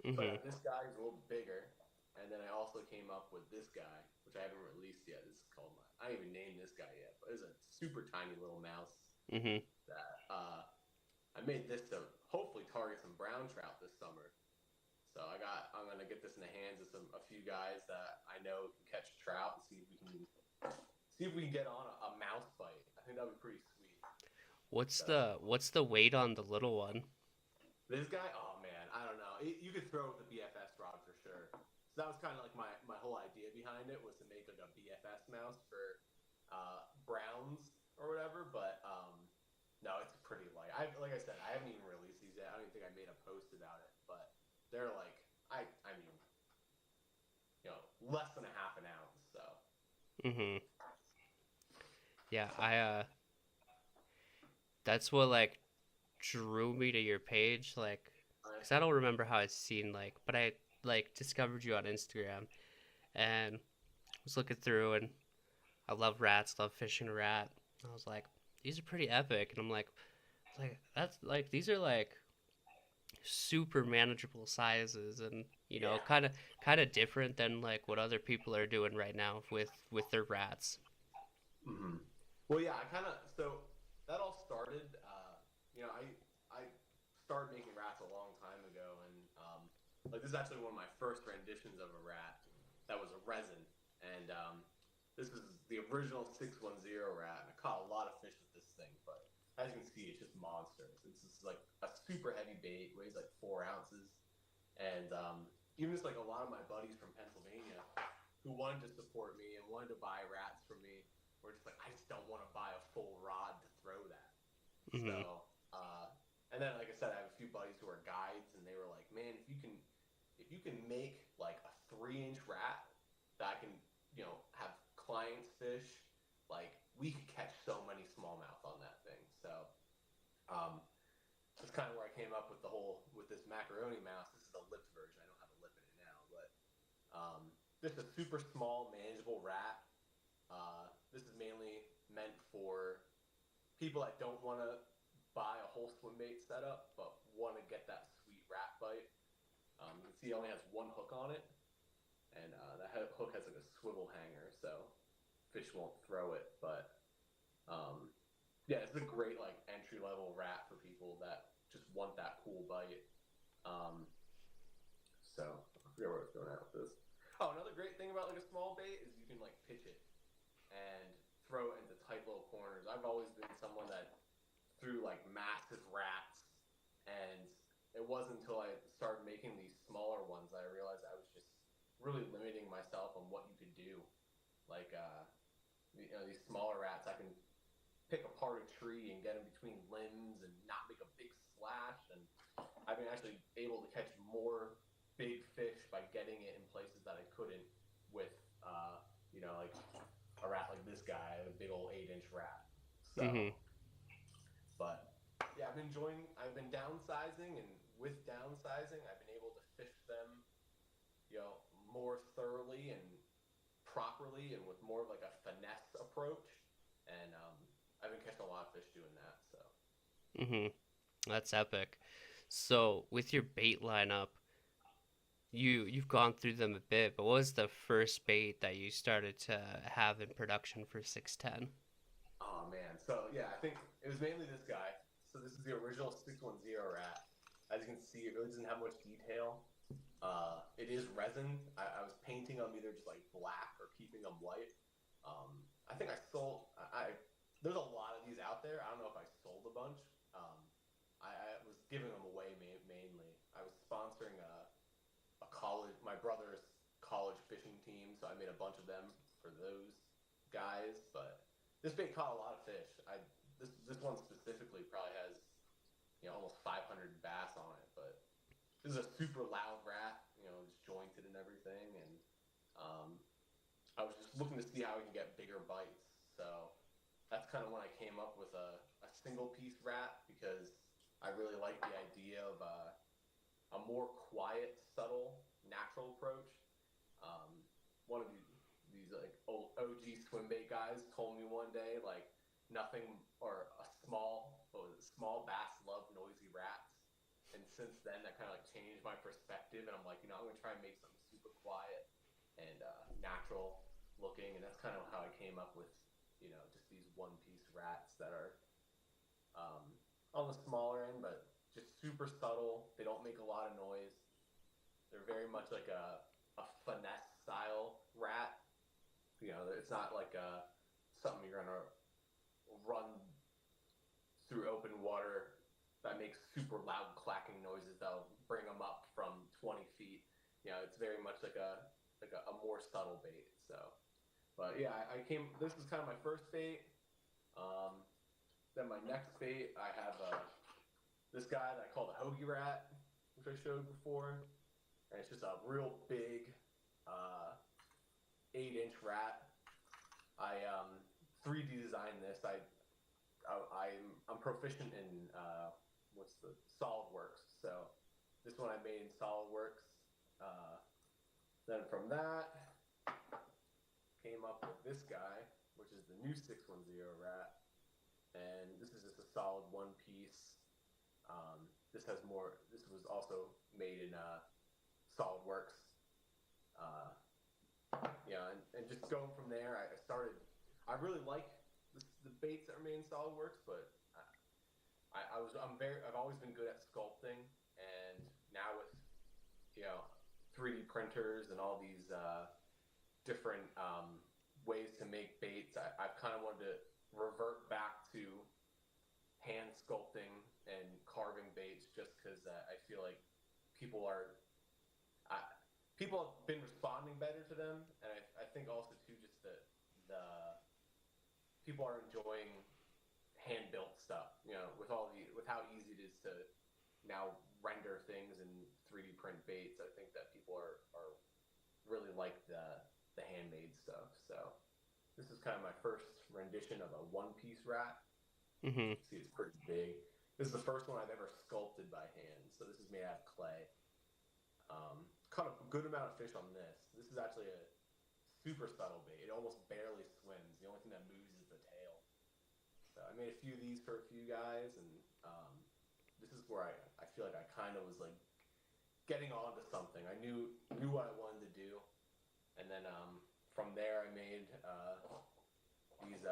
So
Hmm.
this guy is a little bigger, and then I also came up with this guy, which I haven't released yet. This is called I haven't even named this guy yet, but it's a super tiny little mouse
Hmm.
that I made this to hopefully target some brown trout this summer. So I'm gonna get this in the hands of a few guys that I know can catch trout and see if we can get on a mouse bite. I think that'd be pretty sweet.
What's
So
the weight on the little one?
this guy, oh man, I don't know. You could throw it with a BFS rod for sure. So that was kind of like my whole idea behind it, was to make like a BFS mouse for browns or whatever. But no, it's pretty light. Like I said, I haven't even released these yet. I don't even think I made a post about it. But they're like, I mean, less than a half an ounce. So
Hmm. Yeah, that's what like drew me to your page, like, because I don't remember how I seen like, but I like discovered you on Instagram and was looking through, and I love rats, love fishing a rat. I was like, these are pretty epic, and I'm like that's like these are like super manageable sizes, and
yeah.
kind of different than like what other people are doing right now with their rats.
Mm-hmm. Well, yeah, I kind of so that all started. I started making rats a long time ago, and like this is actually one of my first renditions of a rat that was a resin, and this is the original 610 rat, and I caught a lot of fish with this thing. But as you can see, it's just monsters. It's just like a super heavy bait, weighs like 4 ounces, and even just like a lot of my buddies from Pennsylvania who wanted to support me and wanted to buy rats from me were just like, I just don't want to buy a full rod to throw that.
Hmm.
So, and then like I said, I have a few buddies who are guides, and they were like, man, if you can make like a 3-inch rat that I can have clients fish, like we could catch so many smallmouth on that thing. So, um, that's kind of where I came up with this macaroni mouse. This is the lipped version. I don't have a lip in it now, but just a super small, manageable rat. This is mainly meant for people that don't want to buy a whole swim bait setup, but want to get that sweet rat bite. You can see it only has one hook on it, and that hook has like a swivel hanger, so fish won't throw it. But yeah, it's a great like entry level rat for people that just want that cool bite. Um, so I forget where I was going at with this. Oh, another great thing about like a small bait is you can like pitch it and throw it into tight little corners. I've always been someone that threw like massive rats, and it wasn't until I started making these smaller ones that I realized I was just really limiting myself on what you could do. Like these smaller rats, I can pick apart a tree and get in between limbs and not make a big splash. And I've been actually able to catch more big fish by getting it in places that I couldn't with like a rat like this guy, a big old 8-inch rat. So,
Mm-hmm.
but yeah, I've been downsizing, and with downsizing, I've been able to fish them, more thoroughly and properly and with more of like a finesse approach. And I've been catching a lot of fish doing that. So.
Mm-hmm. That's epic. So with your bait lineup, you've gone through them a bit, but what was the first bait that you started to have in production for 610?
Oh man, so yeah, I think it was mainly this guy. So this is the original 610 rat. As you can see, it really doesn't have much detail. It is resin. I was painting them either just like black or keeping them white. I think I sold. There's a lot of these out there. I don't know if I sold a bunch. I was giving them away mainly. I was sponsoring my brother's college fishing team, so I made a bunch of them for those guys. But this bait caught a lot of fish. This one specifically probably has almost 500 bass on it. But this is a super loud rat, just jointed and everything. And I was just looking to see how we can get bigger bites. So that's kind of when I came up with a single piece rat, because I really like the idea of a more quiet, subtle, natural approach. One of these like old OG swim bait guys told me one day, like, nothing or a small bass love noisy rats. And since then, that kind of like changed my perspective. And I'm like, I'm going to try and make something super quiet and natural looking. And that's kind of how I came up with, just these one-piece rats that are on the smaller end, but just super subtle. They don't make a lot of noise. They're very much like a finesse style rat. It's not like something you're going to run through open water that makes super loud clacking noises that'll bring them up from 20 feet. It's very much like a more subtle bait. So, but yeah, this is kind of my first bait. Then my next bait, I have this guy that I call the hoagie rat, which I showed before. And it's just a real big 8-inch rat. I 3D designed this. I'm proficient in SolidWorks. So this one I made in SolidWorks. Then from that came up with this guy, which is the new 610 rat. And this is just a solid one piece. This was also made in SolidWorks. And just going from there, I really like the baits that are made in SolidWorks, but I've always been good at sculpting, and now with 3D printers and all these different ways to make baits, I've kind of wanted to revert back to hand sculpting and carving baits, just because I feel like people have been responding better to them, and I think also too just the people are enjoying hand built stuff, with how easy it is to now render things and 3D print baits. I think that people are really like the handmade stuff. So this is kind of my first rendition of a one-piece rat.
Mm-hmm.
See, it's pretty big. This is the first one I've ever sculpted by hand. So this is made out of clay. Caught a good amount of fish on this. This is actually a super subtle bait. It almost barely swims. The only thing that moves is the tail. So I made a few of these for a few guys, and this is where I feel like I kind of was like getting onto something. I knew what I wanted to do, and then from there I made these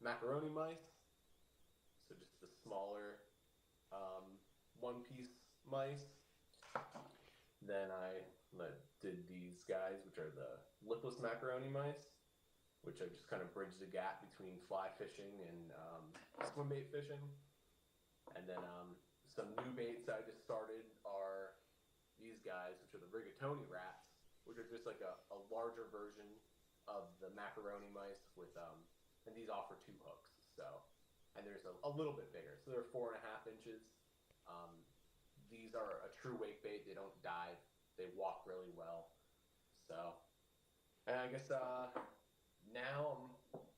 macaroni mice. So just the smaller one-piece mice. Then I did these guys, which are the lipless macaroni mice, which I just kind of bridge the gap between fly fishing and swim bait fishing. And then some new baits that I just started are these guys, which are the rigatoni rats, which are just like a larger version of the macaroni mice with and these offer 2 hooks. So, and there's a little bit bigger, so they're 4.5 inches. Um, these are a true wake bait. They don't dive. They walk really well. So, and I guess now I'm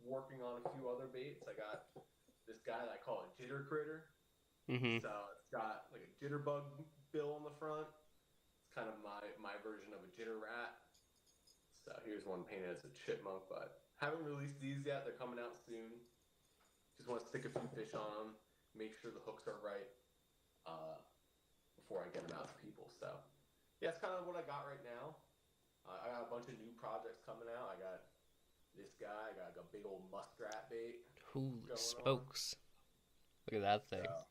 working on a few other baits. I got this guy that I call a jitter critter.
Mm-hmm.
So it's got like a jitterbug bill on the front. It's kind of my version of a jitter rat. So here's one painted as a chipmunk, but haven't released these yet. They're coming out soon. Just want to stick a few fish on them, make sure the hooks are right before I get them out to people. So yeah, that's kind of what I got right now. I got a bunch of new projects coming out. I got this guy. I got a big old muskrat bait.
Holy smokes! Look at that thing.
So,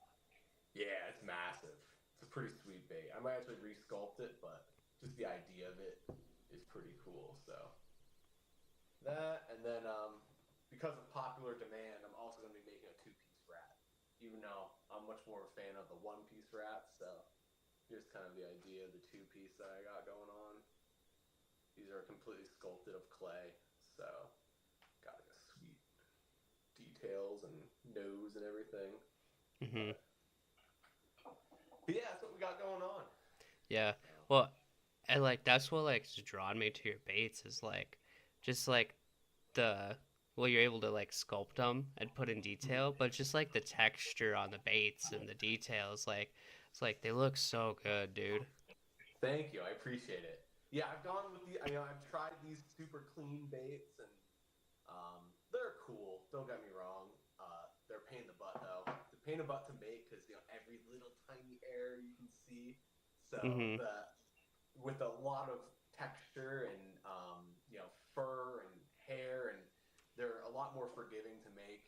yeah, it's massive. It's a pretty sweet bait. I might actually resculpt it, but just the idea of it is pretty cool. So that, and then because of popular demand, I'm also going to be making a 2-piece rat. Even though I'm much more a fan of the 1-piece rat, so here's kind of the idea of the 2-piece that I got going on. These are completely sculpted of clay, so got like a sweet details and nose and everything.
Mm-hmm.
But yeah, that's what we got going on.
Yeah. Well, and like that's what like drawn me to your baits is like just like the you're able to like sculpt them and put in detail, but just like the texture on the baits and the details, like it's like they look so good, dude.
Thank you, I appreciate it. Yeah, I've gone with I've tried these super clean baits, and they're cool. Don't get me wrong. They're a pain in the butt though. It's a pain in the butt to make because every little tiny error you can see. So
Mm-hmm.
with a lot of texture and fur and hair, and they're a lot more forgiving to make,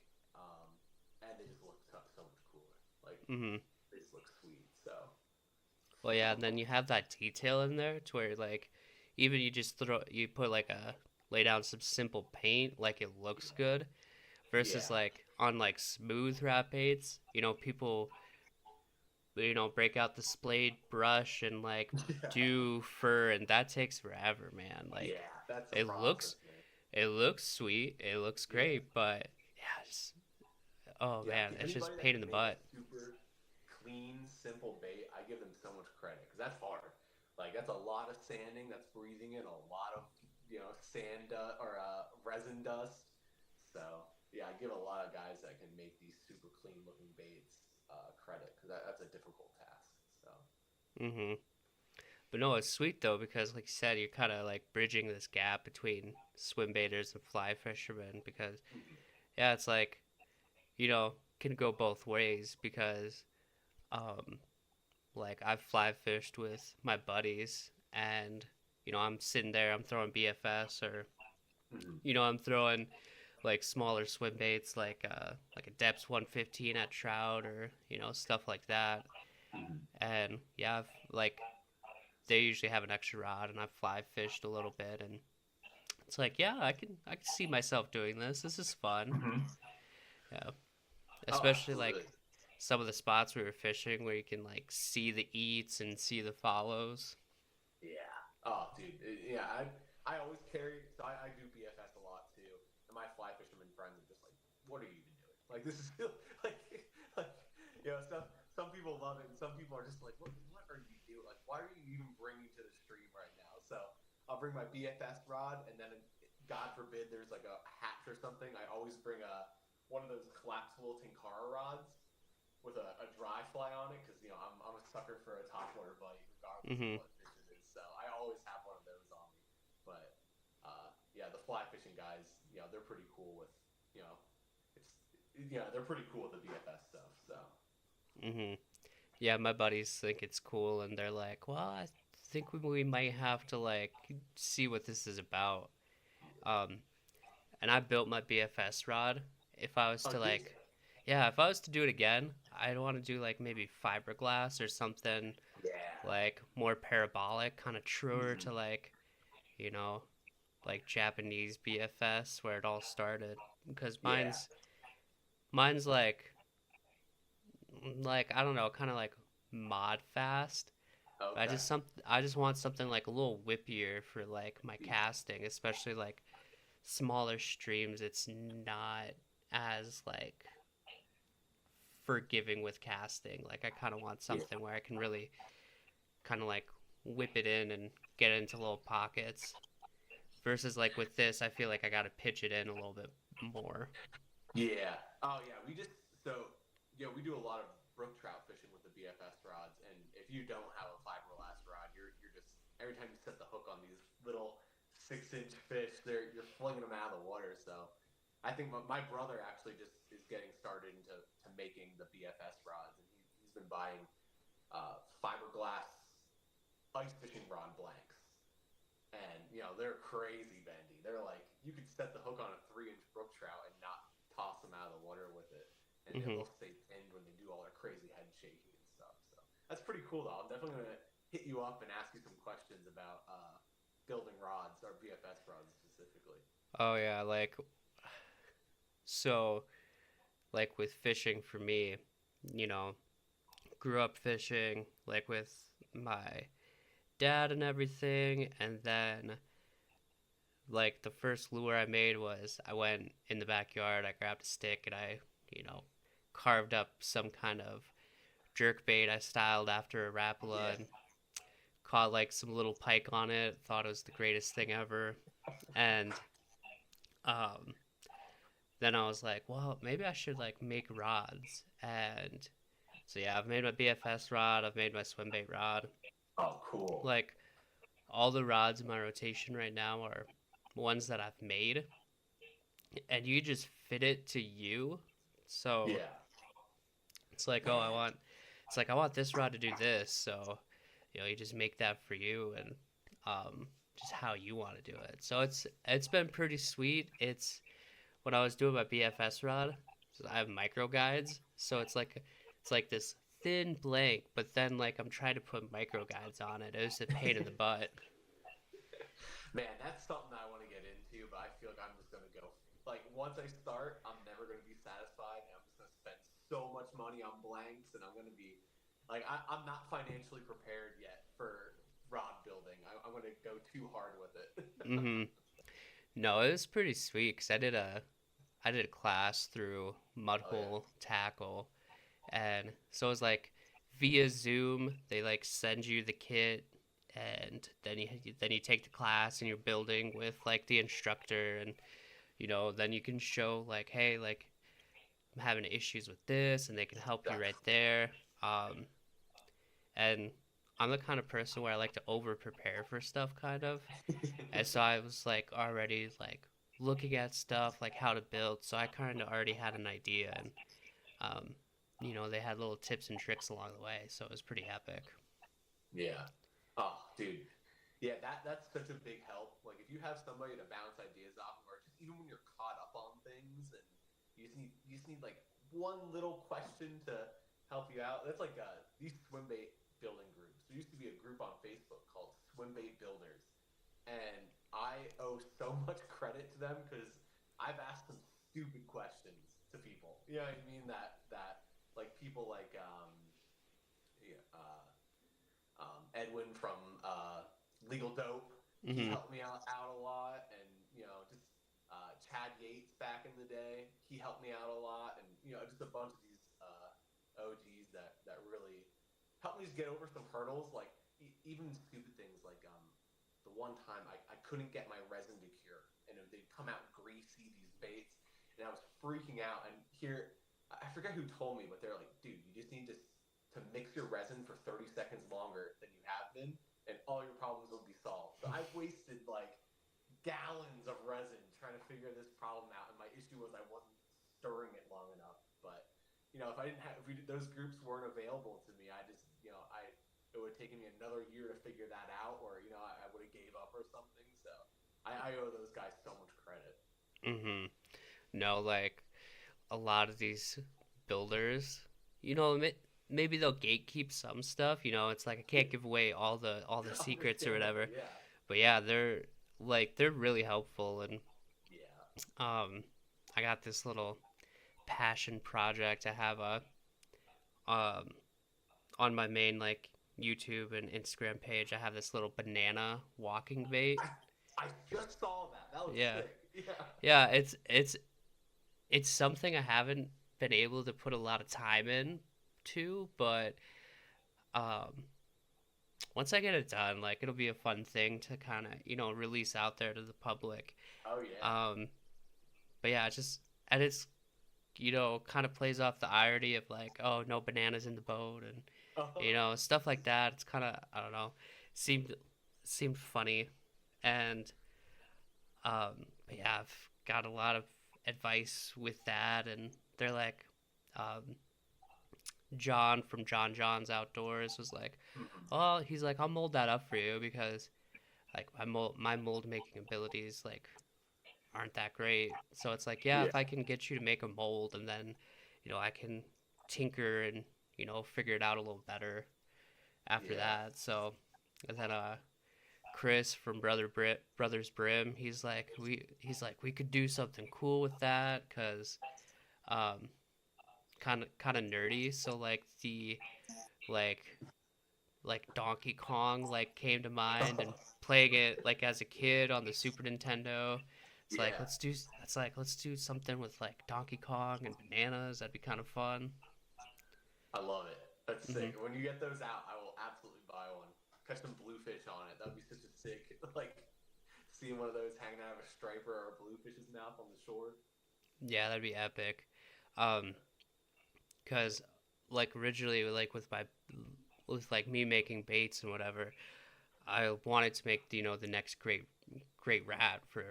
and they just look so much cooler. Like
Mm-hmm.
they just look sweet. So
Well, yeah, and then you have that detail in there to where like even you put like a lay down some simple paint, like it looks good, versus
yeah,
like on like smooth wrap baits, people break out the splayed brush and like do fur, and that takes forever, man. Like
yeah, that's the
it
process,
looks
man.
it looks sweet, it looks
Yeah.
great, but yeah, oh
Yeah,
man, it's just
anybody that
pain in
can
the
make a
butt.
super clean, simple bait, I give them so much credit because that's hard. Like that's a lot of sanding, that's breathing in a lot of sand or resin dust. So yeah, I give a lot of guys that can make these super clean looking baits credit because that's a difficult task. So
Mm-hmm. But no, it's sweet though because, like you said, you're kind of like bridging this gap between swim baiters and fly fishermen. Because yeah, it's like can go both ways. Because um, like I've fly fished with my buddies, and I'm sitting there, I'm throwing BFS, or
mm-hmm.
I'm throwing like smaller swim baits, like a depths 115 at trout, or stuff like that.
Mm-hmm.
And yeah, like they usually have an extra rod, and I've fly fished a little bit, and it's like, yeah, I can see myself doing this. This is fun.
Mm-hmm.
Yeah,
Oh,
especially
absolutely.
like some of the spots we were fishing where you can like see the eats and see the follows.
Yeah. Oh, dude. Yeah, I always carry. So I do BFS a lot too, and my fly fisherman friends are just like, "What are you even doing? Like this is like like some people love it, and some people are just like, what are you doing? Like, why are you even bringing to the stream right now?" So I'll bring my BFS rod, and then God forbid there's like a hatch or something. I always bring one of those collapsible Tenkara rods with a dry fly on it because I'm a sucker for a topwater bite regardless of
Mm-hmm.
what fish it is. So I always have one of those on me. But yeah, the fly fishing guys, they're pretty cool with you know it's they're pretty cool with the BFS stuff. So
Mm-hmm. Yeah, my buddies think it's cool, and they're like, well, I think we might have to like see what this is about. Um, and I built my BFS rod. If I was
oh,
to
did
like,
you?
yeah, if I was to do it again, I'd want to do like maybe fiberglass or something
Yeah.
like more parabolic, kind of truer
Mm-hmm.
to like, you know, like Japanese BFS where it all started. Because
Yeah.
mine's like I don't know, kind of like mod fast. But
Okay.
I just want something like a little whippier for like my casting, especially like smaller streams, it's not as like forgiving with casting. Like I kind of want
Yeah.
something where I can really kind of like whip it in and get it into little pockets. Versus like with this, I feel like I got to pitch it in a little bit more.
Yeah. Oh yeah. We do a lot of brook trout fishing with the BFS rods, and if you don't have a fiberglass rod, you're just every time you set the hook on these little 6-inch fish, you're flinging them out of the water. So I think my brother actually just is getting started into making the BFS rods, and he's been buying fiberglass ice fishing rod blanks, and they're crazy bendy. They're like you could set the hook on a 3-inch brook trout and not toss them out of the water with it, and
Mm-hmm.
they'll stay pinned when they do all their crazy head shaking and stuff. So that's pretty cool, though. I'm definitely gonna hit you up and ask you some questions about building rods or BFS rods specifically.
Oh yeah, like so like with fishing for me, you know, grew up fishing like with my dad and everything, and then like the first lure I made was I went in the backyard, I grabbed a stick and I, you know, carved up some kind of jerk bait I styled after a rapala
Yeah.
and caught like some little pike on it. Thought it was the greatest thing ever. And um, then I was like, well, maybe I should like make rods. And so yeah, I've made my BFS rod, I've made my swim bait rod.
Oh, cool.
Like all the rods in my rotation right now are ones that I've made, and you just fit it to you. So
Yeah.
it's like, oh,
Man.
I want this rod to do this. So, you just make that for you and just how you want to do it. So it's been pretty sweet. It's when I was doing my BFS rod, I have micro guides, so it's like this thin blank, but then like I'm trying to put micro guides on it. It was a pain in the butt.
Man, that's something I want to get into, but I feel like I'm just gonna go. Like once I start, I'm never gonna be satisfied, and I'm just gonna spend so much money on blanks, and I'm gonna be like, I'm not financially prepared yet for rod building. I'm gonna go too hard with it.
Mm-hmm. No, it was pretty sweet because I did a class through
Oh yeah.
Mudhole Tackle, and so it was like via Zoom. They like send you the kit, and then you take the class and you're building with like the instructor, and then you can show like, hey, like I'm having issues with this, and they can help you
That's
right there. Um, and I'm the kind of person where I like to over prepare for stuff, kind of. And so I was like already like looking at stuff like how to build, so I kind of already had an idea, and um, they had little tips and tricks along the way, so it was pretty epic.
Yeah. Oh, dude. Yeah, that's such a big help. Like if you have somebody to bounce ideas off of, or just even when you're caught up on things and you just need like one little question to help you out. That's like these swim bait building groups. There used to be a group on Facebook called Swim Bait Builders, and I owe so much credit to them because I've asked some stupid questions to people. You know what I mean? That like people like yeah, Edwin from Legal Dope. He
Hmm.
helped me out a lot, and just Chad Yates back in the day. He helped me out a lot, and just a bunch of these OGs that really helped me just get over some hurdles, like even stupid things like the one time I couldn't get my resin to cure, and they'd come out greasy, these baits, and I was freaking out. And here, I forget who told me, but they're like, dude, you just need to mix your resin for 30 seconds longer than you have been, and all your problems will be solved. So I've wasted like gallons of resin trying to figure this problem out, and my issue was I wasn't stirring it long enough. But if I didn't have, if those groups weren't available to me, I just, it would have taken me another year to figure that out, or I would have gave up or something. So I owe those guys so much credit.
Hmm. No, like a lot of these builders, you know, maybe they'll gatekeep some stuff. It's like I can't give away all the secrets or
Understandable,
whatever.
yeah,
But yeah, they're really helpful, and
yeah.
um, I got this little passion project. I have a um on my main like YouTube and Instagram page. I have this little banana walking bait.
I I just saw that. That was
Yeah,
sick. Yeah.
Yeah, it's something I haven't been able to put a lot of time in to, but um once I get it done, like it'll be a fun thing to kind of, release out there to the public.
Oh yeah.
Um but yeah, and it's kind of plays off the irony of like, oh, no bananas in the boat and stuff like that. It's kind of, I don't know, seemed seemed funny. And but yeah, I've got a lot of advice with that, and they're like, um, John from John John's Outdoors was like,
Mhm.
"Oh, he's like, I'll mold that up for you because like my mold making abilities like aren't that great. So it's like, yeah,
Yeah.
if I can get you to make a mold and then, I can tinker and figure it out a little better after
Yeah.
that. So and then Chris from Brothers Brim, he's like we could do something cool with that because um kind of nerdy. So like the like Donkey Kong like came to mind and playing it like as a kid on the Super Nintendo. It's like
Yeah.
let's do something with like Donkey Kong and bananas. That'd be kind of fun.
I love it. That's
Hmm.
sick. When you get those out, I will absolutely buy one. Catch some bluefish on it. That would be such a sick, like, seeing one of those hanging out of a striper or a bluefish's mouth on the shore.
Yeah, that'd be epic. Um, cause like originally like with like me making baits and whatever, I wanted to make the next great rat for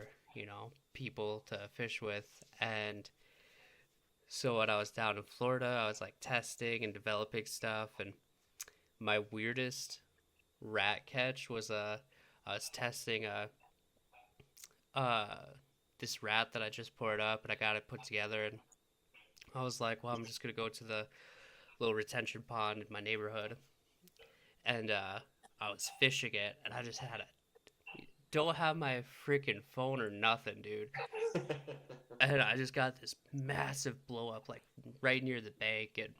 people to fish with. And so when I was down in Florida, I was like testing and developing stuff, and my weirdest rat catch was I was testing uh this rat that I just poured up and I got it put together, and I was like, well, I'm just gonna go to the little retention pond in my neighborhood, and I was fishing it, and I just had a don't have my freaking phone or nothing, dude. And I just got this massive blow up like right near the bank, and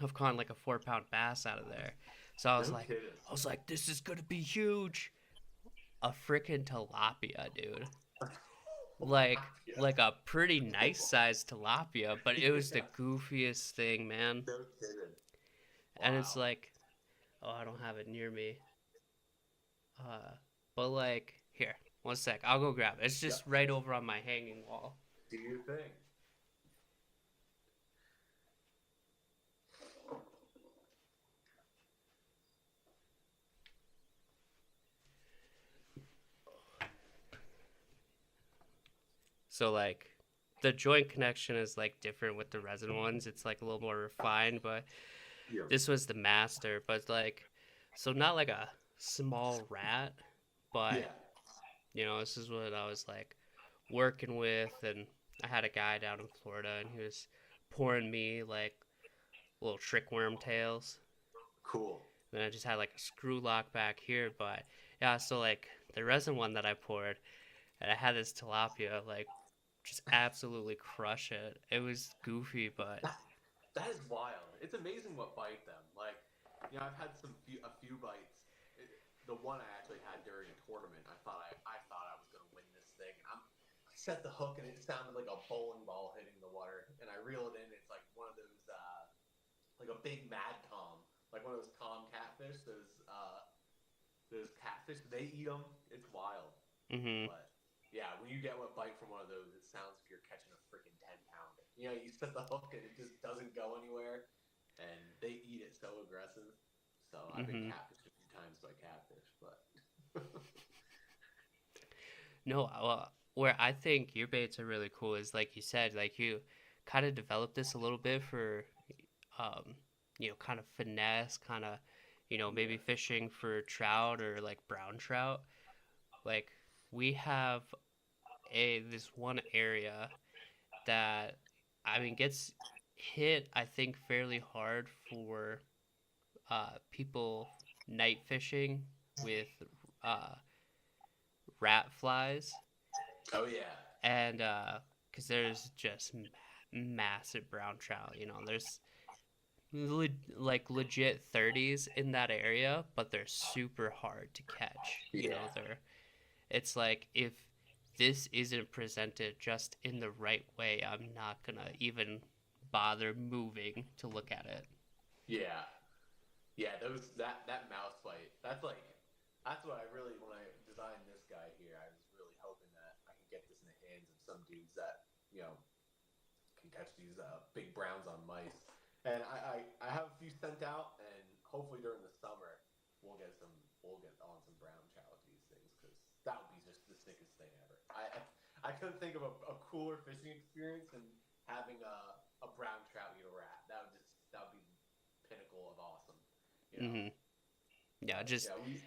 I've caught like a 4 pound bass out of there. So I was
No
like,
kidding.
this is gonna be huge. A freaking tilapia, dude.
Tilapia.
Like a pretty nice sized tilapia, but it was the
Yeah.
goofiest thing, man.
No kidding.
And it's
Wow.
like, oh, I don't have it near me. Uh, but like, here, one sec, I'll go grab it. It's
Yep.
just right over on my hanging wall.
Do your thing.
So like, the joint connection is like different with the resin ones. It's like a little more refined, but
Yeah.
this was the master. But like, so not like a small rat, but
Yeah.
this is what I was like working with, and I had a guy down in Florida, and he was pouring me like little trick worm tails.
Cool.
And then I just had like a screw lock back here, but yeah, so like the resin one that I poured, and I had this tilapia like just absolutely crush it. It was goofy, but
That, that is wild. It's amazing what bite them. Like, I've had a few bites. The one I actually had during a tournament, I thought I was gonna win this thing. I set the hook and it sounded like a bowling ball hitting the water, and I reel it in. It's like one of those, like a big mad tom, like one of those tom catfish. Those catfish, they eat them. It's wild.
hmm
But yeah, when you get a bite from one of those, it sounds like you're catching a freaking 10 pounder. You set the hook and it just doesn't go anywhere, and they eat it so aggressive. So I've been
hmm
catfished a few times by catfish, but
no, well, where I think your baits are really cool is like you said, like you kind of developed this a little bit for, um, kind of finesse, kind of, maybe
yeah,
fishing for trout or like brown trout. Like we have a this one area that I mean gets hit I think fairly hard for people night fishing with uh, rat flies,
oh yeah,
and because there's just massive brown trout. There's like legit 30s in that area, but they're super hard to catch.
yeah,
They're it's like if this isn't presented just in the right way, I'm not gonna even bother moving to look at it.
Yeah, yeah. Those that mouse fight. That's what I really when I designed this guy here. I was really hoping that I could get this in the hands of some dudes that can catch these big browns on mice. And I have a few sent out, and hopefully during the summer we'll get on some brown trout with these things because that would be just the sickest thing ever. I couldn't think of a cooler fishing experience than having a brown trout eat a rat. That would be the pinnacle of awesome, you know.
Hmm. Yeah,
But yeah, we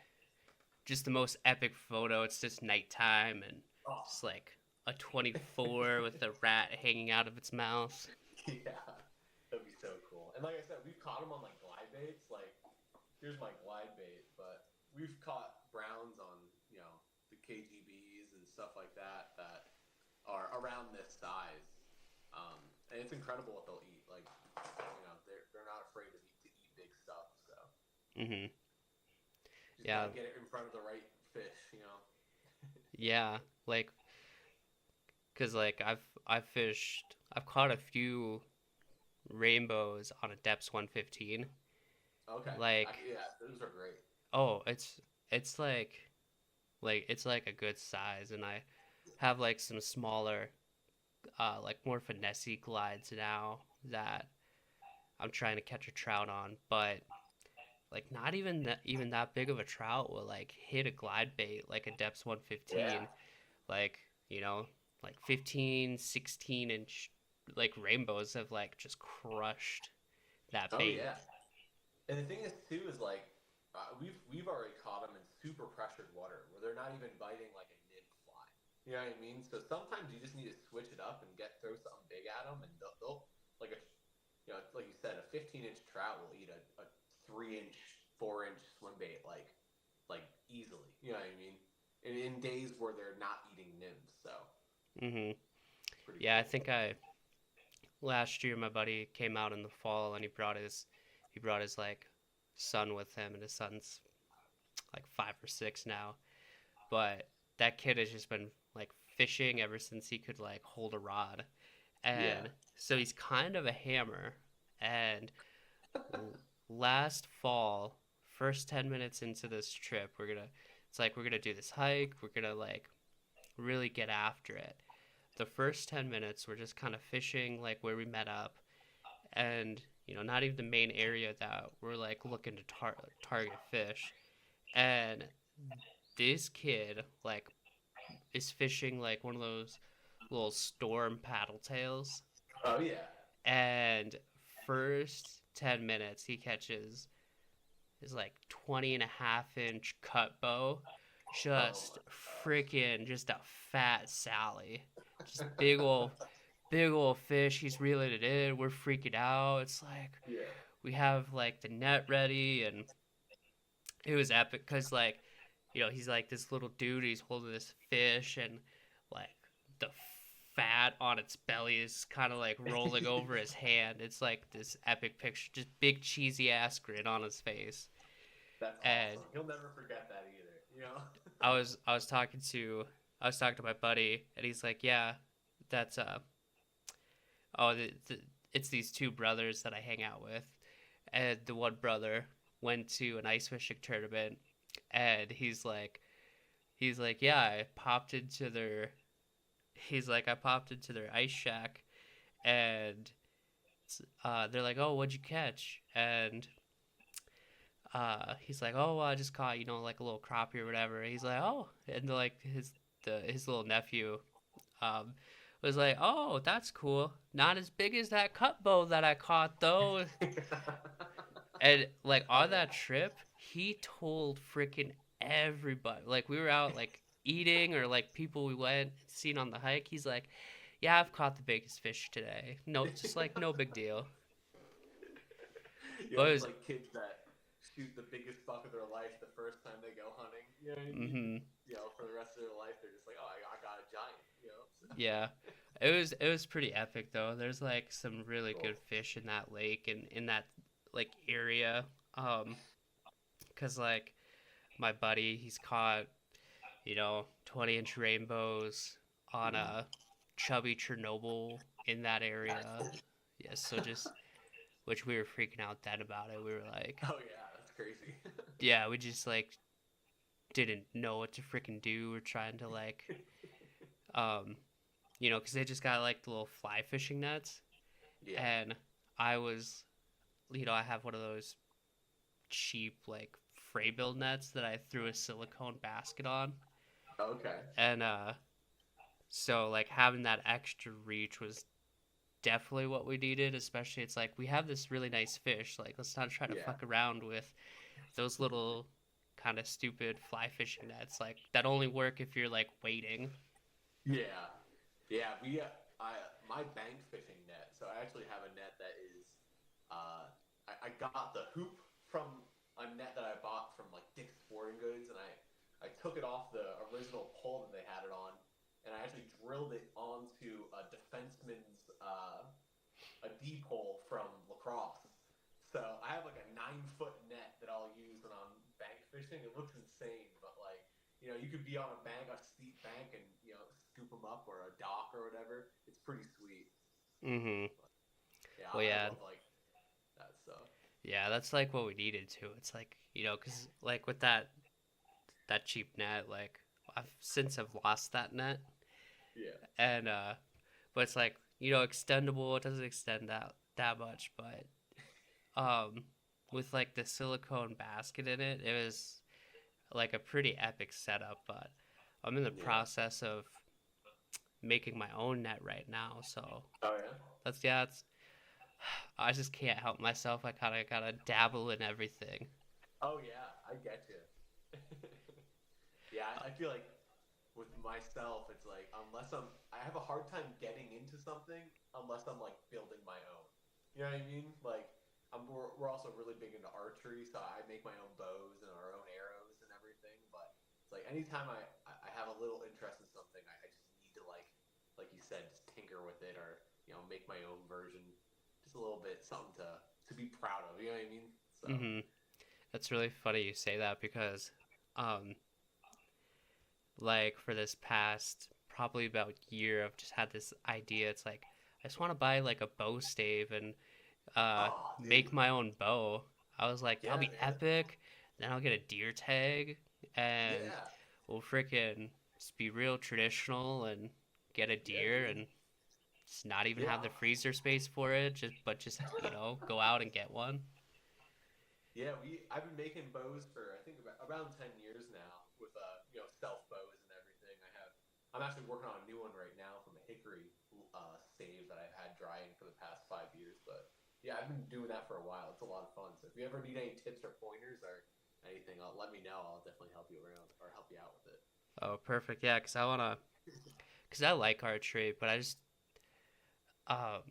just the most epic photo. It's just nighttime and
oh
just like a 24 with a rat hanging out of its mouth.
yeah, that'd be so cool. And like I said, we've caught them on like glide baits. Like here's my glide bait, but we've caught browns on the KGBs and stuff like that that are around this size. And it's incredible what they'll eat. Like they're not afraid to eat big stuff. So
Hmm.
just
Yeah,
gotta get it in front of the right fish.
yeah. Like, cause like I've caught a few rainbows on a depths 115.
Okay,
Like,
yeah, those are great.
oh, it's like it's like a good size, and I have like some smaller, like more finessey glides now that I'm trying to catch a trout on, but like not even that big of a trout will like hit a glide bait like a depths
Yeah.
115, like you know like 15, 16 inch like rainbows have like just crushed that
Oh
bait.
yeah. And the thing is too is like we've already caught them in super pressured water where they're not even biting like a nymph fly. You know what I mean? So sometimes you just need to switch it up and throw something big at them, and they'll like like you said, a 15-inch trout will eat a 3-inch, 4-inch swim bait like easily. You know what I mean? In days where they're not eating nymphs, so
Hmm.
pretty
Yeah, I
cool.
think I last year my buddy came out in the fall and he brought his like son with him, and his son's like 5 or 6 now. But that kid has just been like fishing ever since he could like hold a rod,
Yeah.
and so he's kind of a hammer. And last fall, first 10 minutes into this trip, we're gonna do this hike. We're gonna like really get after it. The first 10 minutes we're just kind of fishing like where we met up, and not even the main area that we're like looking to target fish. And this kid like is fishing like one of those little storm paddle tails,
Oh yeah.
and first 10 minutes he catches his like 20 and a half inch cut bow,
Oh
just
my gosh.
freaking just a fat Sally, just big old fish. He's reeling it in. We're freaking out. It's like
Yeah.
we have like the net ready, and it was epic because like he's like this little dude. He's holding this fish, and like the fat on its belly is kind of like rolling over his hand. It's like this epic picture, just big cheesy ass grin on his face.
That's
And
awesome. He'll never forget that either.
I was talking to my buddy, and he's like, yeah, that's oh it's these two brothers that I hang out with, and the one brother went to an ice fishing tournament, and he's like, yeah, I popped into their ice shack, and they're like, oh, what'd you catch? And he's like, oh, well, I just caught like a little crappie or whatever. He's like, oh, and like his little nephew um was like, oh, that's cool. Not as big as that cut bow that I caught though. And like on that trip, he told freaking everybody. Like we were out like eating, or like people we went seen on the hike. He's like, yeah, I've caught the biggest fish today. No, just like no big deal. But it
It's
was,
like kids that shoot the biggest buck of their life the first time they go hunting. You know what I mean? And,
mm-hmm,
for the rest of their life, they're just like, oh, I got a giant. So,
yeah. It was pretty epic though. There's like some really
cool.
good fish in that lake and in that like area. Um, cause like my buddy, he's caught 20-inch rainbows, on a chubby Chernobyl in that area. Yes, so just which we were freaking out then about it. We were like,
Oh yeah, that's crazy.
yeah, we just like didn't know what to freaking do. We're trying to like, um, because they just got like the little fly fishing nets,
Yeah.
and I was, I have one of those cheap like fray build nets that I threw a silicone basket on,
Okay.
and so like having that extra reach was definitely what we needed. Especially it's like we have this really nice fish. Like let's not try to
Yeah.
fuck around with those little kind of stupid fly fishing nets. Like that only work if you're like waiting.
Yeah. Yeah. I, my bank fishing net. So I actually have a net that is, I got the hoop from a net that I bought from like Dick's Sporting Goods, and I took it off the original pole that they had it on, and I actually drilled it onto a defenseman's, a D pole from lacrosse. So I have like a 9 foot net that I'll use when I'm bank fishing. It looks insane, but like, you could be on a steep bank, and scoop them up, or a dock or whatever. It's pretty sweet.
Mm-hmm.
But, yeah,
Well,
I
yeah,
love like that stuff.
yeah, that's like what we needed to. It's like because like with that cheap net, like I've since have lost that net,
Yeah,
and but it's like extendable. It doesn't extend that much, but um, with like the silicone basket in it, it was like a pretty epic setup. But I'm in the
yeah.
process of making my own net right now, so
Oh yeah.
that's yeah, it's I just can't help myself. I kind of gotta dabble in everything.
Oh yeah, I get you. Yeah, I feel like with myself, it's like I have a hard time getting into something unless I'm like building my own. You know what I mean? Like, we're also really big into archery, so I make my own bows and our own arrows and everything. But it's like anytime I have a little interest in something, I just need to like you said, just tinker with it, or make my own version, just a little bit, something to be proud of. You know what I mean? So
Mm-hmm. That's really funny you say that because, um, like for this past probably about year, I've just had this idea. It's like I just want to buy like a bow stave and
oh
make
dude,
my own bow. I was like, that'll
yeah
be
man,
epic. Then I'll get a deer tag and
yeah
we'll freaking just be real traditional and get a
yeah
deer
dude,
and just not even
yeah.
have the freezer space for it. Just go out and get one.
Yeah, I've been making bows for I think around 10 years now with self bows and everything. I'm actually working on a new one right now from a hickory stave that I've had drying for the past 5 years. But yeah, I've been doing that for a while. It's a lot of fun. So if you ever need any tips or pointers or anything, let me know. I'll definitely help you around or help you out with it.
Oh, perfect. Yeah, cause I like archery, but um,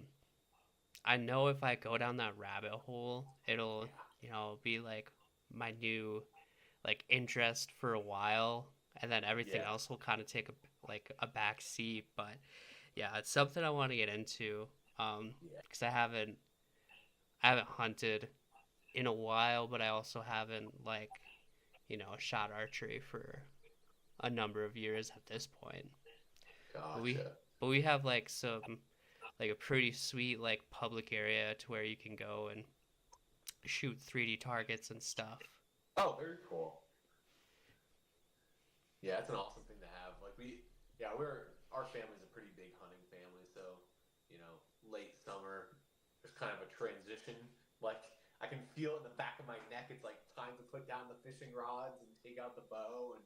I know if I go down that rabbit hole, it'll,
Yeah,
be like my new like interest for a while, and then everything
yeah,
else will kind of take a back seat. But yeah, it's something I want to get into.
yeah,
Because I haven't hunted in a while, but I also haven't shot archery for a number of years at this point. But we
gotcha.
but we have like some like a pretty sweet like public area to where you can go and shoot 3D targets and stuff.
Oh, very cool. Yeah, it's an awesome thing to have. Yeah, our family's a pretty big hunting family, so late summer, there's kind of a transition. Like, I can feel it in the back of my neck. It's like time to put down the fishing rods and take out the bow and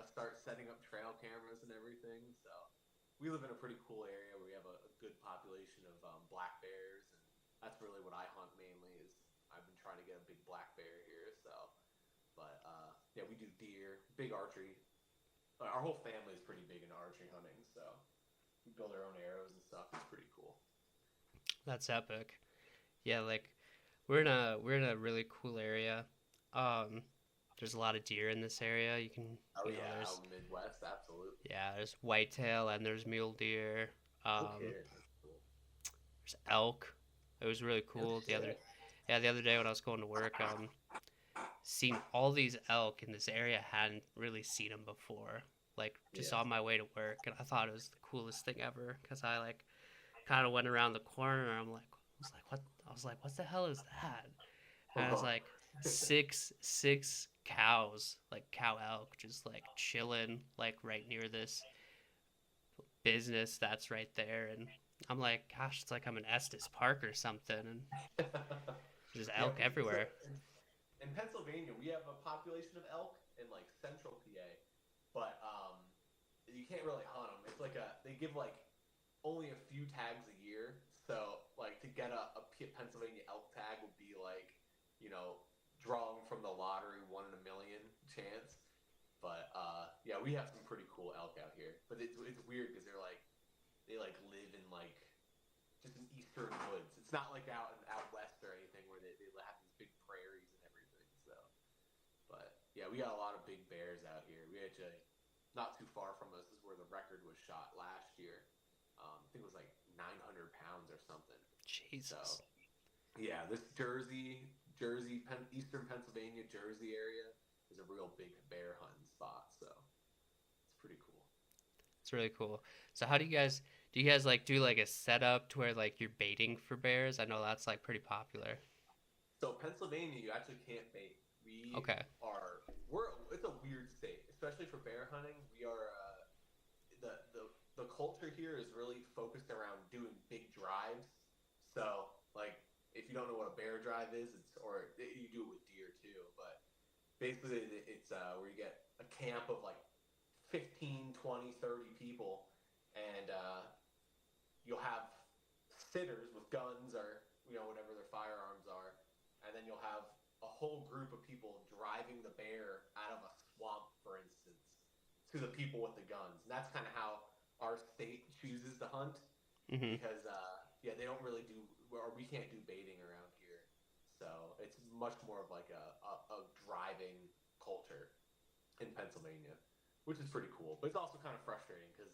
start setting up trail cameras and everything. So we live in a pretty cool area where we have a good population of black bears, and that's really what I hunt mainly. Is I've been trying to get a big black bear here, so. But yeah, we do deer, big archery. Our whole family is pretty big into archery hunting, so we build our own arrows and stuff. It's pretty cool.
That's epic. Yeah, like we're in a really cool area. Um, there's a lot of deer in this area. You can,
Oh yeah,
there's
out in the Midwest, absolutely.
yeah, there's whitetail and there's mule deer. Um,
Okay, that's cool.
there's elk. It was really
No
cool.
shit.
The other day when I was going to work, seen all these elk in this area. I hadn't really seen them before. like just
Yeah.
on my way to work, and I thought it was the coolest thing ever because I like kind of went around the corner. And I was like, what the hell is that? And I was
Uh-huh.
like, six cows, like cow elk, just like chilling, like right near this business that's right there. And I'm like, gosh, it's like I'm in Estes Park or something, and just
Yeah,
elk
because so
everywhere.
in Pennsylvania we have a population of elk in like central PA, but you can't really hunt them. It's like they give like only a few tags a year. So like to get a Pennsylvania elk tag would be like, you know, drawing from the lottery, 1 in a million chance. But yeah, we have some pretty cool elk out here. But it's weird because they like live in like just in eastern woods. It's not like out west or anything where they have these big prairies and everything. So, but yeah, we got a lot of big bears out here. We actually not too far from us is where the record was shot last year. I think it was like 900 pounds or something. So
Jesus.
yeah, this Eastern Pennsylvania, Jersey area is a real big bear hunting spot. So it's pretty cool.
It's really cool. So how do you guys like do like a setup to where like you're baiting for bears? I know that's like pretty popular.
So Pennsylvania, you actually can't bait.
Okay.
We're it's a weird state, especially for bear hunting. We are the the the culture here is really focused around doing big drives. So like if you don't know what a bear drive is, you do it with deer too, but basically it's where you get a camp of like 15, 20, 30 people, and you'll have sitters with guns or whatever their firearms are, and then you'll have a whole group of people driving the bear out of a swamp, for instance, to the people with the guns. And that's kind of how our state chooses to hunt
Mhm.
because yeah, they don't really do, or we can't do baiting around here. So it's much more of like a driving culture in Pennsylvania, which is pretty cool. But it's also kind of frustrating because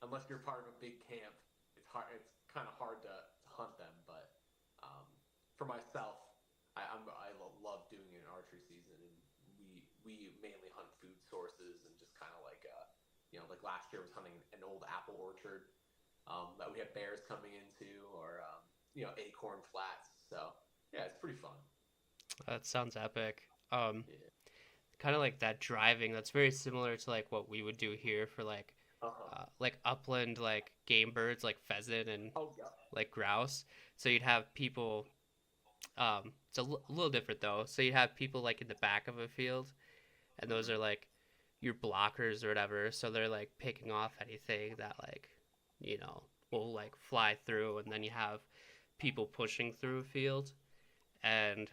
unless you're part of a big camp, it's hard. It's kind of hard to hunt them. But um, for myself, I love doing it in archery season, and we mainly hunt food sources and just kind of like like last year was hunting an old apple orchard that we had bears coming into, or acorn flats. So yeah, it's pretty fun.
That sounds epic.
Yeah.
Kind of like that driving. That's very similar to like what we would do here for
Uh huh.
like upland like game birds like pheasant and
Oh yeah.
like grouse. So you'd have people. It's little different though. So you'd have people like in the back of a field, and those
Mm-hmm.
are like your blockers or whatever. So they're like picking off anything that like you know will like fly through, and then you have people pushing through a field, and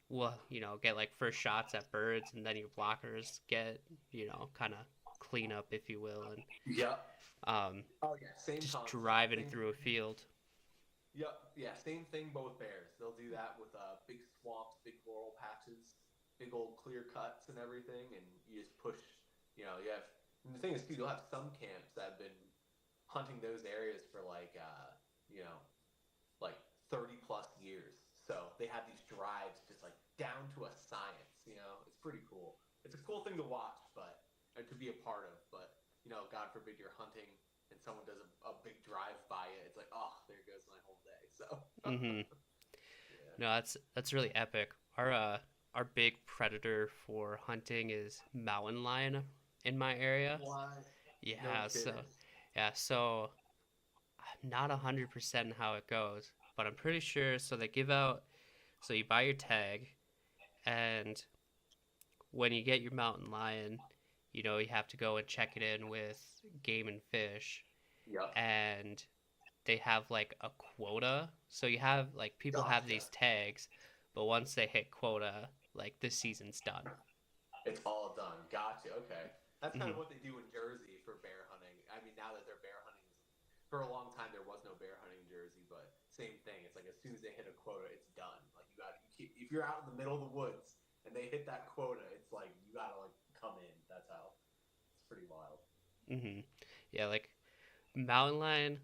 well, get like first shots at birds, and then your blockers get, kind of clean up, if you will, and
Yeah.
um,
Oh yeah. Same
just
concept.
driving
Same.
through a field.
Yep. Yeah. Same thing, but with bears. They'll do that with big swamps, big laurel patches, big old clear cuts, and everything. And you just push. You have. And the thing is, too, you'll have some camps that have been hunting those areas for you know, like 30 plus years. So they have these drives just like down to a science. It's pretty cool. It's a cool thing to watch, but and to be a part of. But God forbid you're hunting and someone does a big drive by it. It's like, oh, there goes my whole day. So
Mm-hmm.
yeah.
No, that's really epic. Our big predator for hunting is mountain lion in my area.
What? No
Yeah, so
kidding.
yeah, so I'm not 100% how it goes, but I'm pretty sure. So they give out, so you buy your tag, and when you get your mountain lion, you have to go and check it in with Game and Fish,
Yep.
and they have like a quota. So you have like people have
Gotcha.
these tags, but once they hit quota, like the season's done.
It's all done. Gotcha. Okay. That's kind
Hmm.
of what they do in Jersey for bear hunting. I mean, now that they're bear hunting, for a long time there was no bear hunting in Jersey, but same thing. It's like as soon as they hit a quota, it's done. Like if you're out in the middle of the woods and they hit that quota, it's like you gotta like come in. That's how. It's pretty wild.
Hmm. Yeah, like mountain lion.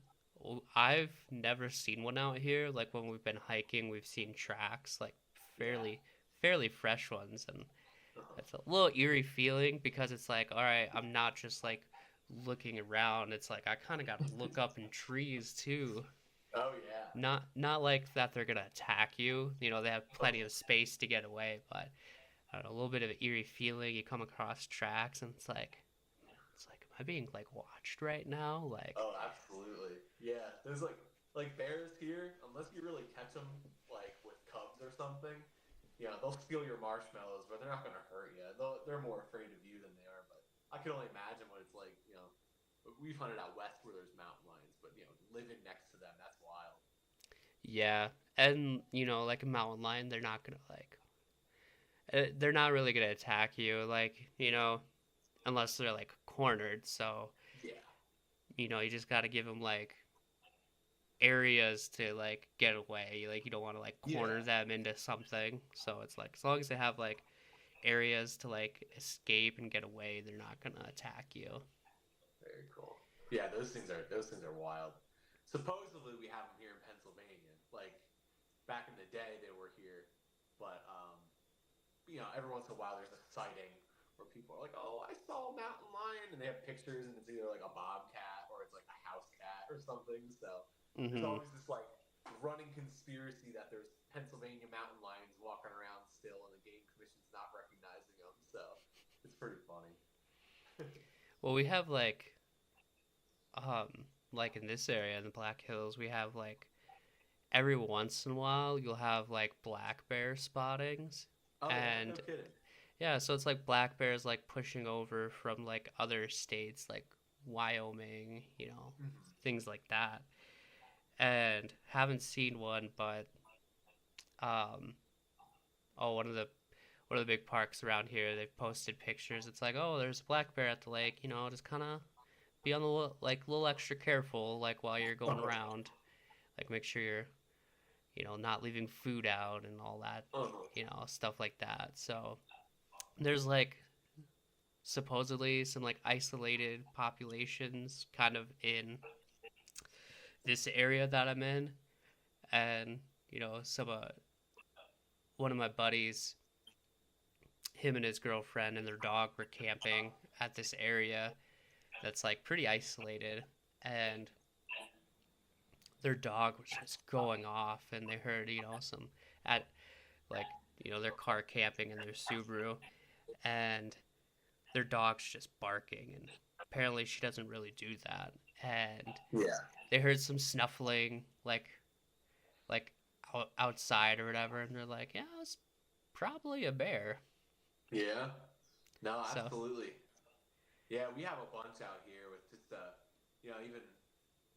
I've never seen one out here. Like when we've been hiking, we've seen tracks, like
Yeah.
fairly fairly fresh ones, and It's a little eerie feeling because it's like, all right, I'm not just like looking around. It's like I kind of got to look up in trees too.
Oh yeah.
Not like that they're gonna attack you. You know, they have plenty of space to get away, but I don't know, a little bit of an eerie feeling. You come across tracks and it's like, am I being like watched right now? Like,
Oh, absolutely. Yeah, there's like bears here. Unless you really catch them like with cubs or something, they'll steal your marshmallows, but they're not gonna hurt you. They're more afraid of you than they are. But I can only imagine what it's like. We've hunted out west where there's mountain lions, but living next to them, that's wild.
yeah, and you know, like a mountain lion, they're not gonna like, they're not really gonna attack you. Like, you know, unless they're like cornered. So
Yeah.
you know, you just got to give them like areas to like get away. Like you don't want to like corner
Yeah.
them into something. So it's like as long as they have like areas to like escape and get away, they're not gonna attack you.
Very cool. Yeah, those things are wild. Supposedly we have them here in Pennsylvania. Like back in the day, they were here, but every once in a while there's a sighting where people are like, "Oh, I saw a mountain lion," and they have pictures, and it's either like a bobcat or it's like a house cat or something. So there's
Mm-hmm.
always this like running conspiracy that there's Pennsylvania mountain lions walking around still, and the game commission's not recognizing them. So it's pretty funny.
Well, we have um like in this area in the Black Hills, we have like every once in a while you'll have like black bear spottings,
Oh yeah, no
and
kidding.
yeah, so it's like black bears like pushing over from like other states like Wyoming, you know,
Mm-hmm.
things like that. And haven't seen one, but um oh, one of the big parks around here, they've posted pictures. It's like, "Oh, there's a black bear at the lake, you know, just kind of be on the like little extra careful like while you're going around. Like make sure you're, you know, not leaving food out and all that,
Uh-huh.
you know, stuff like that." So, there's like supposedly some like isolated populations kind of in this area that I'm in, and you know some one of my buddies, him and his girlfriend and their dog were camping at this area that's like pretty isolated, and their dog was just going off, and they heard, you know, some at like, you know, their car camping in their Subaru, and their dog's just barking, and apparently she doesn't really do that, and
Yeah.
they heard some snuffling like outside or whatever, and they're like, yeah, it's probably a bear.
Yeah. No,
So
absolutely. Yeah, we have a bunch out here with just even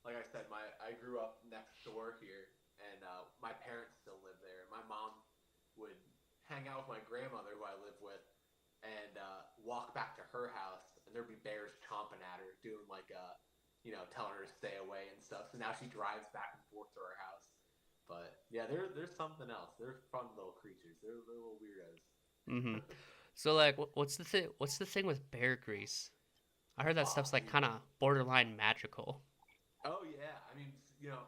like I said, my I grew up next door here, and my parents still live there. My mom would hang out with my grandmother, who I live with, and walk back to her house, and there'd be bears chomping at her, doing like telling her to stay away and stuff. So now she drives back and forth to her house. But yeah, there's something else. They're fun little creatures. They're little weirdos.
mm-hmm. So like, what's the thing? What's the thing with bear grease? I heard that
Oh,
stuff's like
dude.
kind of borderline magical.
Oh yeah. I mean,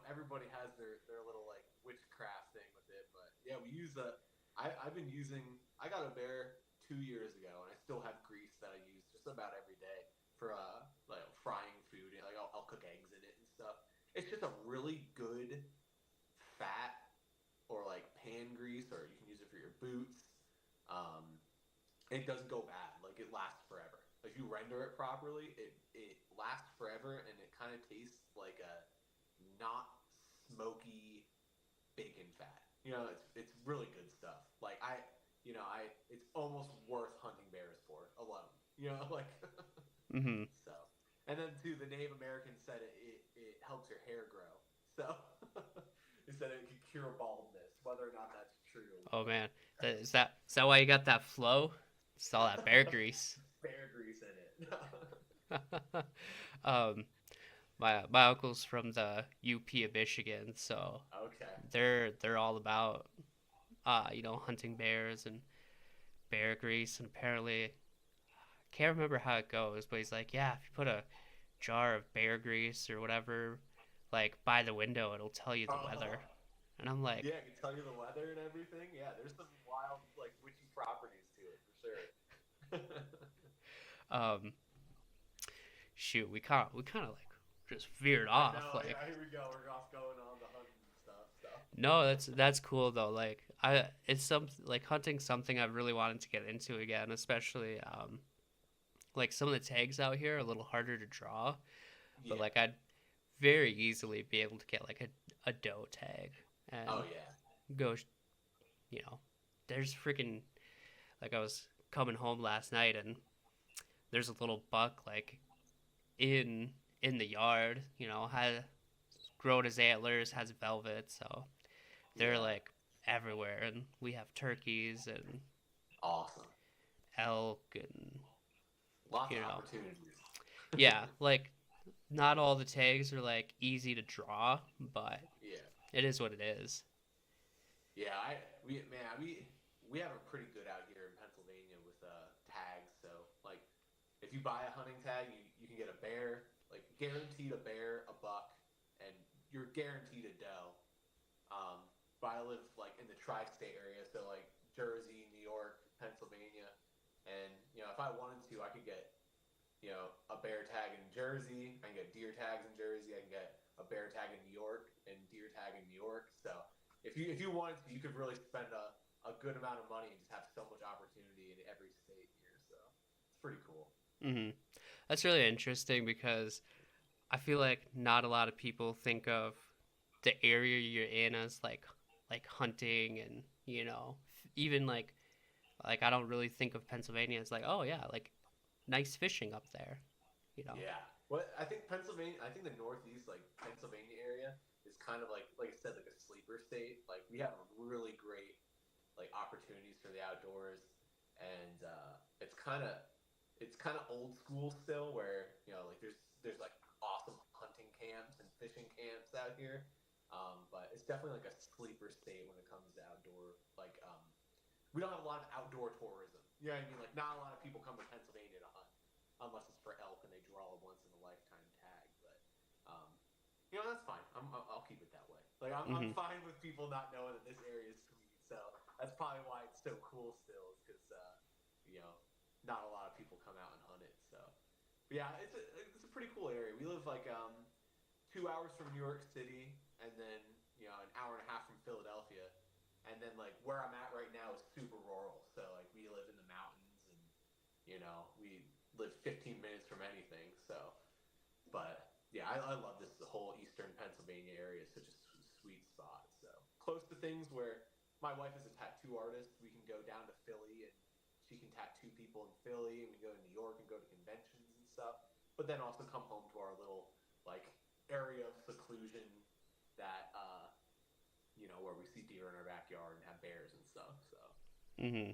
everybody has their little like witchcraft thing with it, but yeah, we use a. I've been using. I got a bear 2 years ago, and I still have grease that I use just about every day for like frying food. Like I'll cook eggs in it and stuff. It's just a really good fat or like pan grease, or you can use it for your boots. Um, it doesn't go bad. Like it lasts forever. If you render it properly, it lasts forever, and it kind of tastes like a not smoky bacon fat. It's really good stuff. Like it's almost worth hunting bears for alone. Like
Mm-hmm.
so. And then too, the Native Americans said it helps your hair grow. So they said it could cure baldness. Whether or not that's true,
Oh man,
right?
is that why you got that flow? It's all that bear grease.
Bear grease in it.
um, my uncle's from the UP of Michigan, so
Okay.
they're all about you know, hunting bears and bear grease, and apparently I can't remember how it goes, but he's like, yeah, if you put a jar of bear grease or whatever like by the window, it'll tell you the weather.
Uh-huh.
And I'm like,
Yeah, I can tell you the weather and everything. Yeah, there's some wild, like, witchy properties to it for sure.
Um, shoot, we kind of like just veered
I
off.
know.
Like,
Yeah, here we go. We're off going on the hunting and stuff. So.
no, that's cool though. Like, it's some like hunting something I've really wanted to get into again, especially like some of the tags out here are a little harder to draw, but
Yeah.
like I'd very easily be able to get like a doe tag
Oh
and
yeah.
go, you know, there's freaking like I was coming home last night and there's a little buck like in in the yard, had grown his antlers, has velvet, so they're
Yeah.
like everywhere, and we have turkeys and
Awesome.
elk and
Lots
you
of
know,
opportunities.
yeah, like not all the tags are like easy to draw, but
Yeah.
it is what it is.
Yeah. We have it pretty good out here in Pennsylvania with tags. So like, if you buy a hunting tag, you can get a bear, like guaranteed a bear, a buck, and you're guaranteed a doe. But I live like in the tri-state area, so like Jersey, New York, Pennsylvania, and if I wanted to, I could get a bear tag in Jersey. I can get deer tags in Jersey. I can get a bear tag in New York and deer tag in New York. So if you wanted to, you could really spend a good amount of money and just have so much opportunity in every state here. So it's pretty cool.
Hmm. That's really interesting because I feel like not a lot of people think of the area you're in as like hunting and even like I don't really think of Pennsylvania as like, oh yeah, like nice fishing up there, you know.
Yeah. Well, I think Pennsylvania. I think the Northeast, like Pennsylvania area, is kind of like I said, like a sleeper state. Like we have really great like opportunities for the outdoors, and it's kind of old school still, where like there's like awesome hunting camps and fishing camps out here, but it's definitely like a sleeper state when it comes to outdoor. Like we don't have a lot of outdoor tourism. You know what I mean? Like not a lot of people come to Pennsylvania to hunt, unless it's for elk and they draw a once in a lifetime tag. But um, that's fine. I'll keep it that way. Like I'm
Hmm.
fine with people not knowing that this area is sweet. So that's probably why it's so cool still, is because you know not a lot of people come out and hunt it. So but yeah, it's a pretty cool area. We live like 2 hours from New York City, and then an hour and a half from Philadelphia, and then like where I'm at right now is super rural. So like we live in the mountains, and we live 15 minutes from anything. So, but yeah, I love this whole eastern Pennsylvania area. It's such a sweet spot. So close to things where my wife is a tattoo artist. We can go down to Philly, and she can tattoo people in Philly, and we can go to New York and go to conventions and stuff. But then also come home to our little like area of seclusion that where we see deer in our backyard and have bears and stuff. So
Hmm.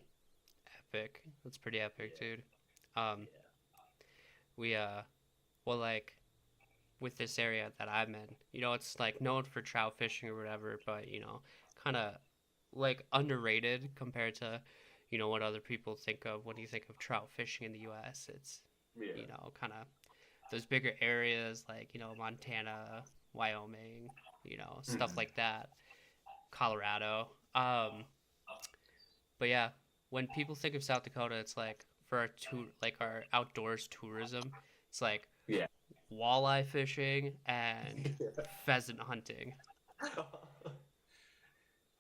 Epic. That's pretty epic,
yeah,
dude. Um,
yeah,
we well, like with this area that I'm in, it's like known for trout fishing or whatever, but kind of like underrated compared to what other people think of when you think of trout fishing in the U.S. It's
yeah.
kind of those bigger areas like Montana, Wyoming, stuff
Mm-hmm.
like that, Colorado. But yeah, when people think of South Dakota, it's like for like our outdoors tourism, it's like
Yeah.
walleye fishing and pheasant hunting,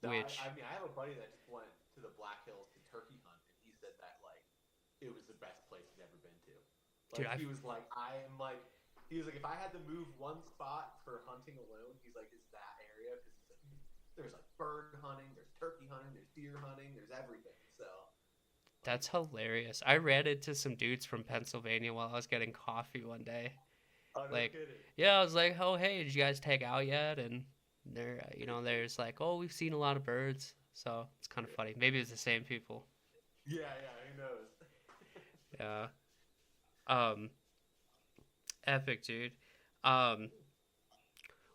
No, I
which
mean, I have a buddy that just went to the Black Hills to turkey hunt, and he said that like it was the best place he'd ever been to.
dude,
Like he was like, he was like, if I had to move one spot for hunting alone, he's like, it's that area, because he's like, there's like bird hunting, there's turkey hunting, there's deer hunting, there's everything. So like,
that's hilarious. I ran into some dudes from Pennsylvania while I was getting coffee one day.
oh no
Like,
kidding.
yeah, I was like, oh hey, did you guys take out yet? And there's like, oh, we've seen a lot of birds, so it's kind of funny. Maybe it's the same people.
Yeah, yeah, who knows?
Yeah. Um, epic, dude. Um,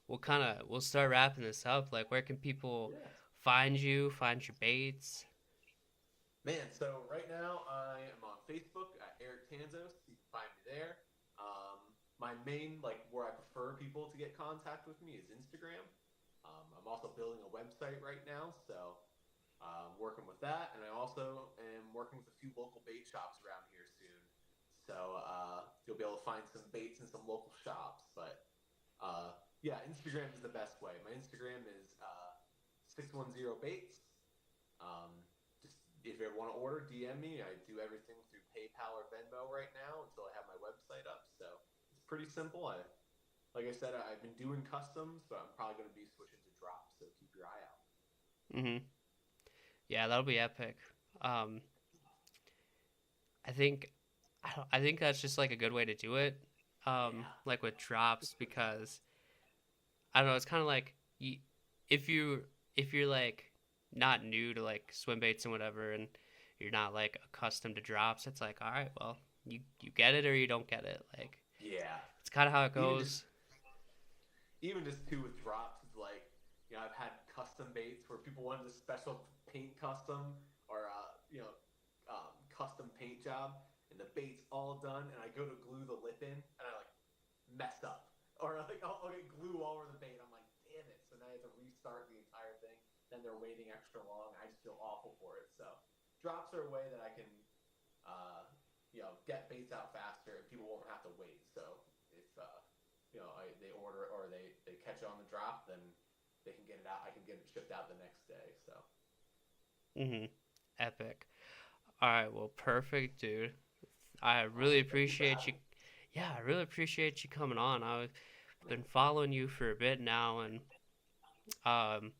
we'll start wrapping this up. Like, where can people
Yeah.
find you? Find your baits?
Man, so right now I am on Facebook at Eric Tanzos. You can find me there. My main, like, where I prefer people to get contact with me is Instagram. I'm also building a website right now, so Working with that, and I also am working with a few local bait shops around here soon. So you'll be able to find some baits in some local shops. But yeah, Instagram is the best way. My Instagram is 610 baits. Just if you want to order, DM me. I do everything through PayPal or Venmo right now until I have my website up. So it's pretty simple. Like I said, I've been doing customs, but I'm probably going to be switching to drops. So keep your eye out.
Mm-hmm. Yeah, that'll be epic. Um, I think, I think that's just like a good way to do it.
Yeah.
Like with drops, because I don't know. It's kind of like if you if you're like not new to like swim baits and whatever, and you're not like accustomed to drops. It's like, all right, well, you get it or you don't get it. Like
Yeah.
it's kind of how it
Even just
goes.
even just too with drops, it's like I've had custom baits where people wanted a special paint custom or custom paint job, and the bait's all done, and I go to glue the lip in, and I like mess up, or like I'll get glue all over the bait. I'm like, damn it! So now I have to restart the entire thing. Then they're waiting extra long. I just feel awful for it. So drops are a way that I can get baits out faster, and people won't have to wait. So if they order or they catch it on the drop, then they can get it out. I can get it shipped out the next day. So
Mm-hmm. Epic. All right, well, perfect, dude. I really
awesome. Thank you for
appreciate
having
you.
me.
Yeah, I really appreciate you coming on. I've been following you for a bit now, and um,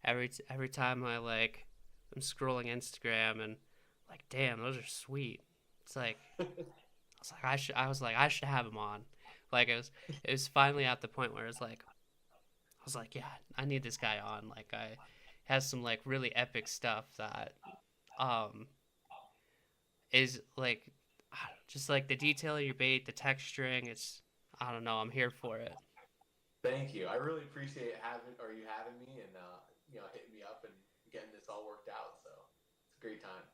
every time I'm scrolling Instagram and like, damn, those are sweet. It's like I was like I should have him on. Like it was finally at the point where it's like I was like, yeah, I need this guy on. Like I has some like really epic stuff that um is like just like the detail of your bait, the texturing. It's I don't know. I'm here for it.
Thank you. I really appreciate you having me and hitting me up and getting this all worked out. So it's a great time.